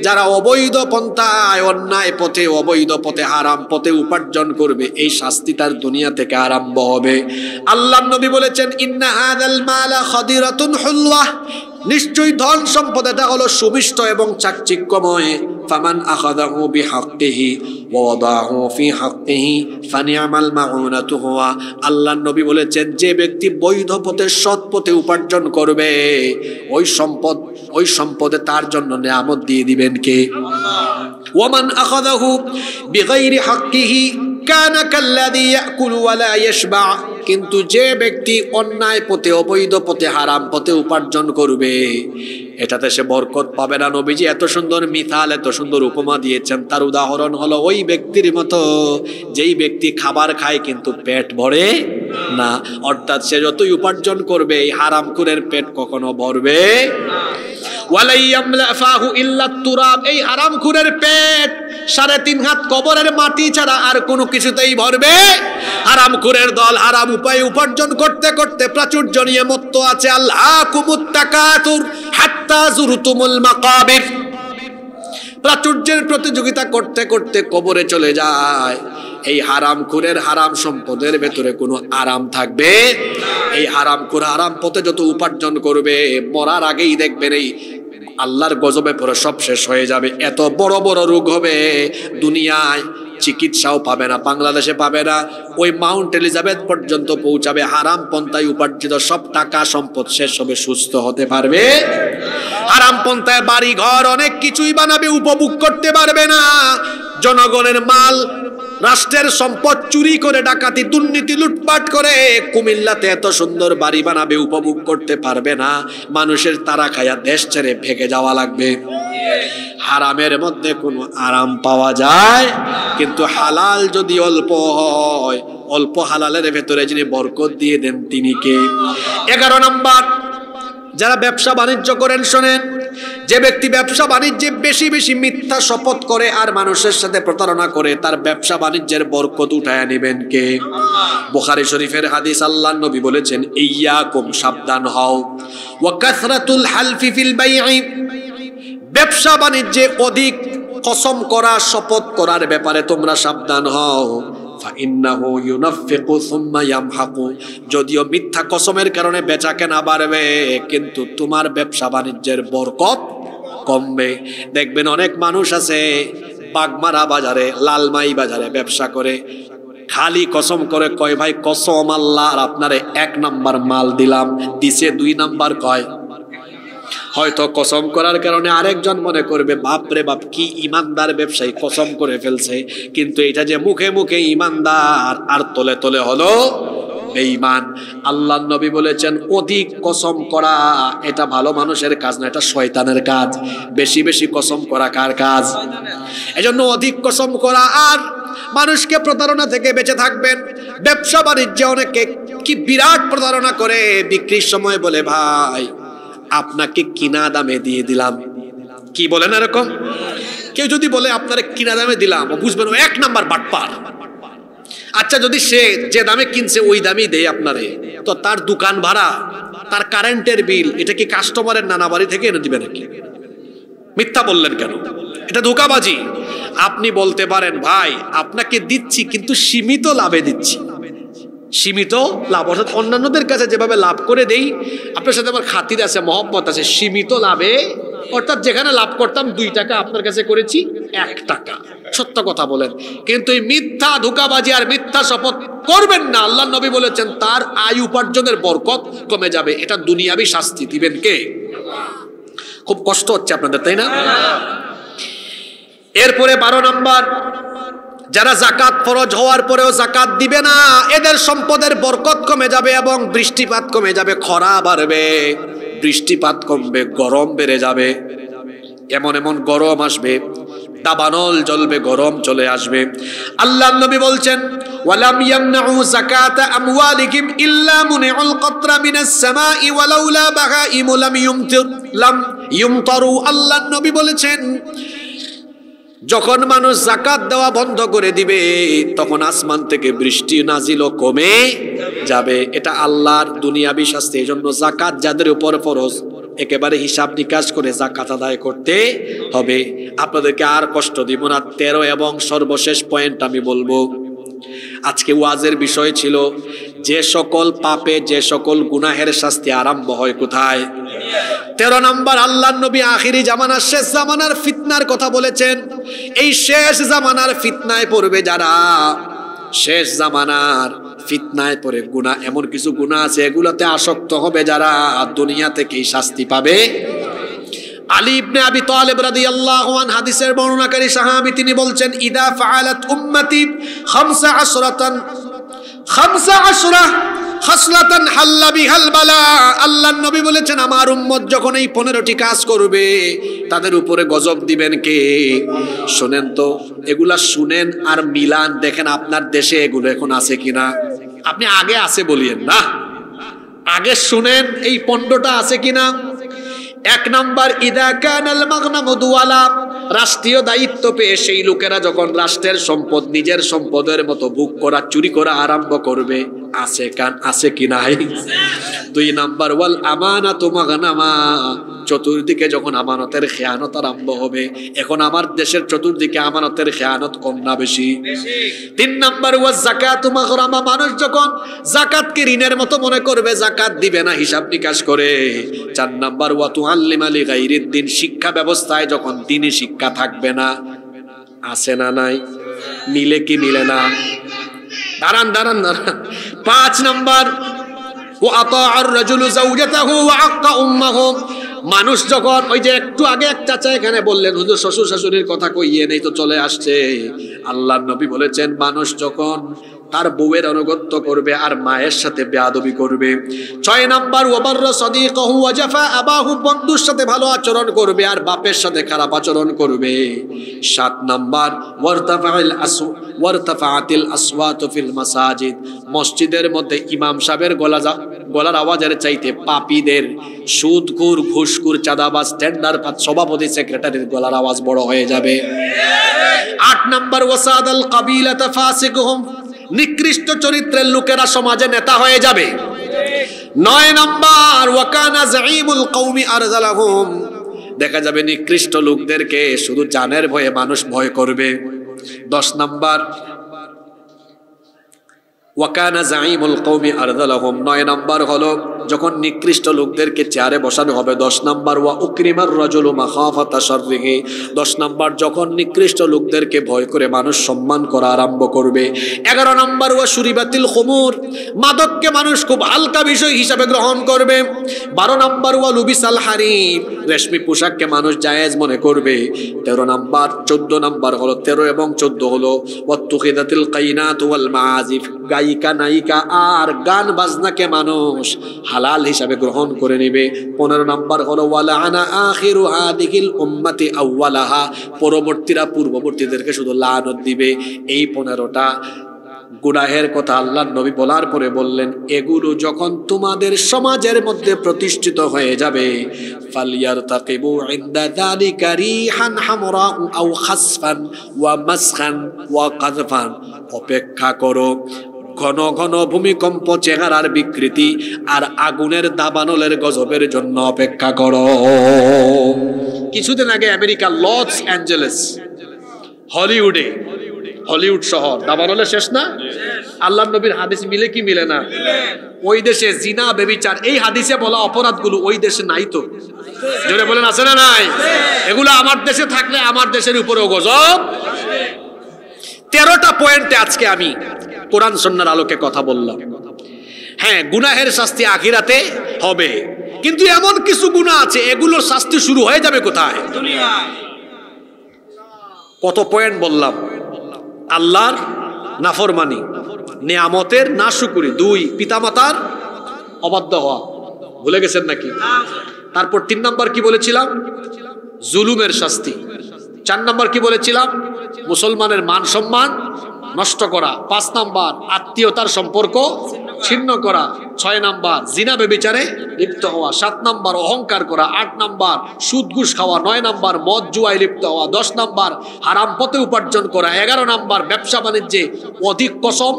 যারা অবৈধ পন্থায়, অন্যায় পথে, অবৈধ পথে, হারাম পথে উপার্জন করবে, এই শাস্তি তার দুনিয়া থেকে আরম্ভ হবে। আল্লাহর নবী বলেছেন ইন্না হাযাল মালা খাদিরাতুন হুলওয়া, নিশ্চয়ই ধন সম্পদ এটা হলো সুমিষ্ট এবং চাকচিক্যময়। ফামান আখাযাহু বিহাক্কিহি ওয়া ওয়াদাহু ফি হাক্কিহি ফানি'মাল মাউনাতু হুয়া। আল্লাহর নবী বলেছেন যে ব্যক্তি বৈধ পথে, সৎ পথে উপার্জন করবে, ওই সম্পদে তার জন্য নিয়ামত দিয়ে দিবেন কে? ওয়ামান আখাযাহু বিগাইরি হাক্কিহি কানা কাল্লাযী ইয়াকুলু ওয়া লা ইয়াশবা। কিন্তু যে ব্যক্তি অন্যায় পথে, অবৈধ পথে, হারাম পথে উপার্জন করবে, এটাতে সে বরকত পাবে না। নবীজি এত সুন্দর মিসাল, এত সুন্দর উপমা দিয়েছেন, তার উদাহরণ হলো ওই ব্যক্তির মতো যেই ব্যক্তি খাবার খায় কিন্তু পেট ভরে না। অর্থাৎ সে যতই উপার্জন করবে, এই হারামখোরের পেট কখনো ভরবে ওয়ালা ইয়ামলা ফাহু ইল্লা তুরাব। এই হারামখোরের পেট 3.5 হাত কবরের মাটি ছাড়া আর কোনো কিছুতেই ভরবে। হারামখোরের দল হারাম উপায়ে উপার্জন করতে করতে প্রাচুর্য নিয়ে মত্ত আছে। আল্লাকুমুত তাকাতুর হাত্তা যুরতুমুল মাকাবির। প্রাচুর্যের প্রতিযোগিতা করতে করতে কবরে চলে যায়। এই হারামখোরের হারাম সম্পদের ভেতরে কোনো আরাম থাকবে? এই হারামখোর হারাম পথে যত উপার্জন করবে, মরার আগেই দেখবেন এই আল্লাহর গজবে পড়ে সব শেষ হয়ে যাবে। এত বড় বড় রোগ হবে দুনিয়ায় চিকিৎসাও পাবে না, বাংলাদেশে পাবে না। ওই মাউন্ট এলিজাবেথ পর্যন্ত পৌঁছাবে, হারাম পন্থায় উপার্জিত সব টাকা সম্পদ শেষ হবে, সুস্থ হতে পারবে। হারাম পন্থায় বাড়ি ঘর অনেক কিছুই বানাবে, উপভোগ করতে পারবে না। জনগণের মাল, রাষ্ট্রের সম্পদ চুরি করে, ডাকাতি, দুর্নীতি, লুটপাট করে কুমিল্লাতে এত সুন্দর বাড়ি বানাবে, উপভোগ করতে পারবে না। মানুষের তারা খায়া দেশ ছেড়ে ভেগে যাওয়া লাগবে। হারামের মধ্যে কোনো আরাম পাওয়া যায়, কিন্তু হালাল যদি অল্প হয়, অল্প হালালের ভেতরে যিনি বরকত দিয়ে দেন তিনি কে? 11 নম্বর, যারা ব্যবসা বাণিজ্য করেন শোনেন, যে ব্যক্তি ব্যবসা বাণিজ্যে বেশি বেশি মিথ্যা শপথ করে আর মানুষের সাথে প্রতারণা করে, তার ব্যবসা বাণিজ্যের বরকত উঠায়া নেবেন কে? বুখারী শরীফের হাদিস, আল্লাহর নবী বলেছেন, ইয়াকুম, সাবধান হও, ওয়া কাসরাতুল হালফি ফিল বাই'i, ব্যবসা বাণিজ্যে অধিক কসম করা, শপথ করার ব্যাপারে তোমরা সাবধান হও। ফাইন্নাহু ইউনাফিকু সুম্মা ইয়ামহাকু, যদিও মিথ্যা কসমের কারণে বেচা কেনা বাড়বে, কিন্তু তোমার ব্যবসা বাণিজ্যের বরকত কমবে। দেখবেন অনেক মানুষ আছে বাগমারা বাজারে, লালমাই বাজারে ব্যবসা করে, খালি কসম করে কয়, ভাই কসম আল্লাহ আর আপনারে 1 নাম্বার মাল দিলাম, দিছে 2 নাম্বার কয়। হয়তো কসম করার কারণে আরেকজন মনে করবে, বাপ রে বাপ, কি ইমানদার ব্যবসায়ী, কসম করে ফেলছে। কিন্তু এটা যে মুখে মুখে ইমানদার আর তলে তলে হলো বেঈমান। আল্লাহর নবী বলেছেন, অধিক কসম করা এটা ভালো মানুষের কাজ না, এটা শয়তানের কাজ। বেশি বেশি কসম করা কার কাজ? এজন্য অধিক কসম করা আর মানুষকে প্রতারণা থেকে বেঁচে থাকবেন। ব্যবসা বাণিজ্যে অনেকে কি বিরাট প্রতারণা করে, বিক্রির সময় বলে, ভাই আপনাকে কিনা দামে দিয়ে দিলাম। কি বলেন এরকম? কেউ যদি বলে আপনারে কিনা দামে দিলাম, বুঝবেন ও 1 নাম্বার বাটপার। আচ্ছা, যদি সে যে দামে কিনছে ওই দামেই দেয় আপনারে, তো তার দোকান ভাড়া, তার কারেন্টের বিল, এটা কি কাস্টমারের নানা বাড়ি থেকে এনে দিবে নাকি? মিথ্যা বললেন কেন? এটা ধোঁকাবাজি। আপনি বলতে পারেন, ভাই আপনাকে দিচ্ছি কিন্তু সীমিত লাভে দিচ্ছি। সীমিত লাভ অর্থাৎ অন্যান্যদের কাছে যেভাবে লাভ করে দেই, আপনার সাথে আমার খাতির আছে, মহব্বত আছে, সীমিত লাভে, অর্থাৎ যেখানে লাভ করতাম 2 টাকা আপনার কাছে করেছি 1 টাকা। সত্য কথা বলেন, কিন্তু এই মিথ্যা ধোঁকাবাজি আর মিথ্যা শপথ করবেন না। আল্লাহর নবী বলেছেন, তার আয় উপার্জনের বরকত কমে যাবে। এটা দুনিয়াবি শাস্তি দিবেন কে? খুব কষ্ট হচ্ছে আপনাদের, তাই না? এরপরে 12 নম্বর, যারা যাকাত ফরজ হওয়ার পরেও যাকাত দিবে না, এদের সম্পদের বরকত কমে যাবে এবং বৃষ্টিপাত কমে যাবে, খরা বাড়বে, বৃষ্টিপাত কমবে, গরম বেড়ে যাবে। এমন এমন গরম আসবে, দাবানল জ্বলবে, গরম চলে আসবে। আল্লাহর নবী বলছেন, ওয়ালাম ইয়ামনাউ যাকাতা আমওয়ালিহিম ইল্লা মুনিউল কতরা মিনাস সামাই ওয়ালাউলা বাগাইম লাম ইউমতারু। আল্লাহর নবী বলেছেন, যখন মানুষ যাকাত দেওয়া বন্ধ করে দিবে, তখন আসমান থেকে বৃষ্টি নাজিলও কমে যাবে। এটা আল্লাহর দুনিয়াবি শাস্তি। এই জন্য যাকাত যাদের উপর ফরজ, একেবারে হিসাব নিকাশ করে যাকাত আদায় করতে হবে। আপনাদেরকে আর কষ্ট দিব না। 13 এবং সর্বশেষ পয়েন্ট আমি বলবো। আজকে ওয়াজের বিষয় ছিল, যে সকল পাপে, যে সকল গুনাহের শাস্তি আরম্ভ হয় কোথায়? 13 নম্বর, আল্লাহর নবী আখিরি জামানার, শেষ জামানার ফিতনার কথা বলেছেন। এই শেষ জামানার ফিতনায় পড়বে যারা, শেষ জামানার ফিতনায় পড়ে গুনাহ, এমন কিছু গুনাহ আছে এগুলোতে আসক্ত হবে যারা, দুনিয়া থেকেই শাস্তি পাবে। আলী ইবনে আবি তালিব রাদিয়াল্লাহু আনহু হাদিসের বর্ণনাকারী সাহাবী, তিনি বলছেন, ইদা ফাআলাত উম্মতি 15 খাসলাতান হাল্লা বিহাল বালা। আল্লাহর নবী বলেছেন, আমার উম্মত যখন এই 15টি কাজ করবে, তাদের উপরে গজব দিবেন কে? শুনেন তো, এগুলা শুনেন আর মিলান, দেখেন আপনার দেশে এগুলো এখন আছে কিনা। আপনি আগে আছে বলিয়েন না, আগে শুনেন এই 15টা আছে কিনা। 1 নাম্বার, ইদা কানাল মাগনামু দুওয়ালা, রাষ্ট্রীয় দায়িত্ব পেয়ে সেই লোকেরা যখন রাষ্ট্রের সম্পদ নিজের সম্পদের মতো ভোগ করা, চুরি করা আরম্ভ করবে, আছে কি নাই? 2 নাম্বার, ওয়াল আমানাতু মাগনামা, চতুর্দিকে যখন আমানতের খেয়ানত আরম্ভ হবে, এখন আমার দেশের চতুর্দিকে আমানতের খেয়ানত কম না বেশি? 3 নাম্বার ওয়া যাকাতু মাগরামা, মানুষ যখন যাকাতকে ঋণের মতো মনে করবে, যাকাত দিবে না হিসাব নিকাশ করে। 4 নাম্বার ওয়া তুআল্লিমা লিগাইরিদ দ্বীন, শিক্ষা ব্যবস্থায় যখন দ্বীনি শিক্ষা থাকবে না। আছে না নাই? মিলে কি মিলে না? দাঁড়ান 5 নাম্বার ওয়া আতাআর রাজুলু যাওজাতাহু ওয়া আক্কা উম্মাহু, মানুষ যখন, ওই যে একটু আগে এক চাচা এখানে বললেন হুজুর শ্বশুর শাশুড়ির কথা কইয়ে নেই তো চলে আসছে, আল্লাহর নবী বলেছেন মানুষ যখন তার বউয়ের আনুগত্য করবে আর মায়ের সাথে বেয়াদবি করবে। 6 নাম্বার ওয়াবাররা সাদিকাহু ওয়া জাফা আবাহু, বন্ধুর সাথে ভালো আচরণ করবে আর বাপের সাথে খারাপ আচরণ করবে। 7 নাম্বার ওয়ারতাফাআতিল আসওয়াতু ফিল মাসাজিদ, মসজিদের মধ্যে ইমাম সাহেবের গলার আওয়াজের চাইতে পাপীদের, সুদখোর, ঘুষখোর, চাঁদাবাজ, টেন্ডার সভাপতি, সেক্রেটারির গলার আওয়াজ বড় হয়ে যাবে। 8 নাম্বার ওয়াসাদাল কাবিলাতা ফাসিকুহুম, নিকৃষ্ট চরিত্রের লোকেরা সমাজে নেতা হয়ে যাবে। 9 নাম্বার ওয়াকানা যাঈমুল কওমি আরযালাহুম, দেখা যাবে নিকৃষ্ট লোকদেরকে শুধু জানের ভয়ে মানুষ ভয় করবে। 10 নাম্বার ওয়াকানা যাঈমুল কওমি আরযালাহুম, 9 নাম্বার হলো যখন নিকৃষ্ট লোকদেরকে চেয়ারে বসানো হবে। 10 নাম্বার ওয়া উকরিমার রাজুলু মাখাফাতা শাররিহি, 10 নাম্বার যখন নিকৃষ্ট লোকদেরকে ভয় করে মানুষ সম্মান করা আরম্ভ করবে। 11 নাম্বার ওয়া শুরিবাতিল খুমুর, মাদককে মানুষ খুব হালকা বিষয় হিসাবে গ্রহণ করবে। 12 নাম্বার ওয়া লুবিসাল হারিম, রেশমি পোশাককে মানুষ জায়েজ মনে করবে। 13 নাম্বার 14 নাম্বার হলো 13 এবং 14 হলো ওয়াত্তুখিদাতিল কাইনাত ওয়াল মাআজিফ, গায়িকা নায়িকা আর গান বাজনাকে মানুষ হালাল হিসাবে গ্রহণ করে নেবে। 15 নাম্বার হলো ওয়ালাআনা আখিরু হাদিহিল উম্মতি আউওয়ালাহা, পরবর্তীরা পূর্ববর্তীদেরকে শুধু লানত দিবে। এই 15টা গুনাহের কথা আল্লাহর নবী বলার পরে বললেন, এগুলো যখন তোমাদের সমাজের মধ্যে প্রতিষ্ঠিত হয়ে যাবে, ফালিয়ারতাকিবু ইনদা যালিকা রিহান হামরা আও খাসফান ওয়া মাসখান ওয়া কাযফান, অপেক্ষা করো ঘন ঘন ভূমিকম্প, চেহারার বিকৃতি আর আগুনের দাবানলের গজবের জন্য অপেক্ষা করো। কিছুদিন আগে আমেরিকা লস অ্যাঞ্জেলেস, হলিউড শহর, দাবানলে শেষ না? আল্লাহর নবীর হাদিস মিলে কি মিলে না? ওই দেশে জিনা, ব্যভিচার, এই হাদিসে বলা অপরাধগুলো ওই দেশে নাই তো? জোরে বলেন আছে না নাই? এগুলো আমার দেশে থাকলে আমার দেশের উপরেও গজব। 13টা পয়েন্টে আজকে আমি কোরআন সুন্নাহর আলোকে কথা বললাম। হ্যাঁ, গুনাহের শাস্তি আখিরাতে হবে, কিন্তু এমন কিছু গুনাহ আছে এগুলোর শাস্তি শুরু হয়ে যাবে কোথায়? দুনিয়ায়। কত পয়েন্ট বললাম? আল্লাহর নাফরমানি, নিয়ামতের নাশুকরি, 2 পিতামাতার অবাধ্য হওয়া, ভুলে গেছেন নাকি? তারপর 3 নাম্বার কি বলেছিলাম? জুলুমের শাস্তি। 4 নাম্বার কি বলেছিলাম? মুসলমানের মান সম্মান নষ্ট করা। 5 নাম্বার আত্মীয়তার সম্পর্ক ছিন্ন করা। 6 নাম্বার জিনা ব্যভিচারে লিপ্ত হওয়া। 7 নাম্বার অহংকার করা। 8 নাম্বার সুদ ঘুষ খাওয়া। 9 নাম্বার মদ জুয়ায় লিপ্ত হওয়া। 10 নাম্বার হারাম পথে উপার্জন করা। 11 নাম্বার ব্যবসা বাণিজ্যে অধিক কসম,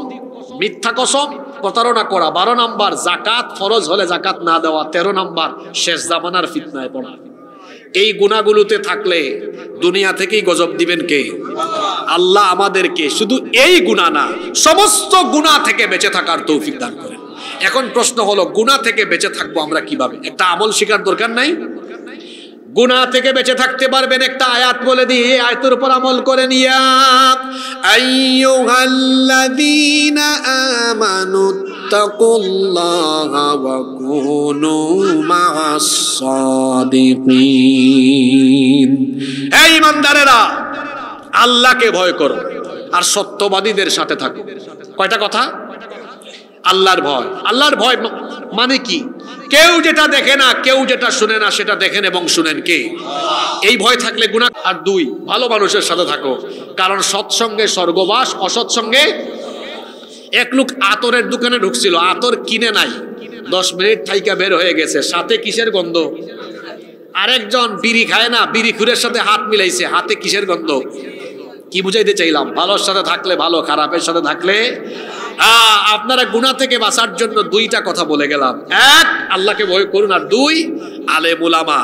মিথ্যা কসম, প্রতারণা করা। 12 নাম্বার যাকাত ফরজ হলে যাকাত না দেওয়া। 13 নাম্বার শেষ জামানার ফিতনায় পড়া। এই গুনাহগুলোতে থাকলে দুনিয়া থেকেই গজব দিবেন কে? আল্লাহ আমাদেরকে শুধু এই গুনাহ না, সমস্ত গুনাহ থেকে বেঁচে থাকার তৌফিক দান করেন। এখন প্রশ্ন হলো, গুনাহ থেকে বেঁচে থাকবো আমরা কিভাবে? একটা আমল শেখার দরকার নাই? গুনাহ থেকে বেঁচে থাকতে পারবেন, একটা আয়াত বলে দিয়ে এই আয়াতের উপর আমল করে নিয়া, আইয়ুহাল্লাযীনা আমানু তাকুল্লাহা ওয়া কুনু মা'আস সাদিকিন। এই ইমানদারেরা, আল্লাহকে ভয় করো আর সত্যবাদীদের সাথে থাকো। কয়টা কথা? আল্লাহর ভয়। আল্লাহর ভয় মানে কি? কেউ যেটা দেখে না, কেউ যেটা শুনে না, সেটা দেখেন এবং শুনেন কে? এই ভয় থাকলে গুনাহ। আর 2, ভালো মানুষের সাথে থাকো, কারণ সৎসঙ্গে স্বর্গবাস, অসৎসঙ্গে। এক লোক আতরের দোকানে ঢুকছিল, আতর কিনে নাই, 10 মিনিট থাইকা বের হয়ে গেছে, সাথে কিসের গন্ধ? আরেকজন বিড়ি খায় না, বিড়ি খুরের সাথে হাত মিলাইছে, হাতে কিসের গন্ধ? কি বুঝাইতে চাইলাম? ভালোর সাথে থাকলে ভালো, খারাপের সাথে থাকলে। আপনারা গুনাহ থেকে বাঁচার জন্য 2টা কথা বলে গেলাম। 1, আল্লাহকে ভয় করুন, আর 2, আলেম উলামা,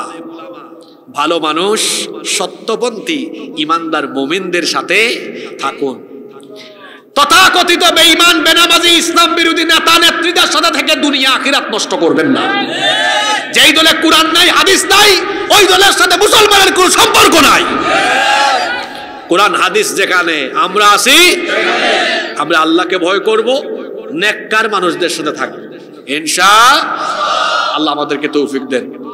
ভালো মানুষ, সত্যপন্থী, ইমানদার মুমিনদের সাথে থাকুন। তথাকথিত বেঈমান, বেনামাজি, ইসলাম বিরোধী নেতা নেত্রীদের সাথে থেকে দুনিয়া আখিরাত নষ্ট করবেন না। যেই দলে কুরআন নাই, হাদিস নাই, ওই দলের সাথে মুসলমানের কোনো সম্পর্ক নাই। কোরআন হাদিস যেখানে আমরা আছি, আমরা আল্লাহকে ভয় করব, নেককার মানুষদের সাথে থাকবো ইনশাআল্লাহ। আল্লাহ আমাদেরকে তৌফিক দেন।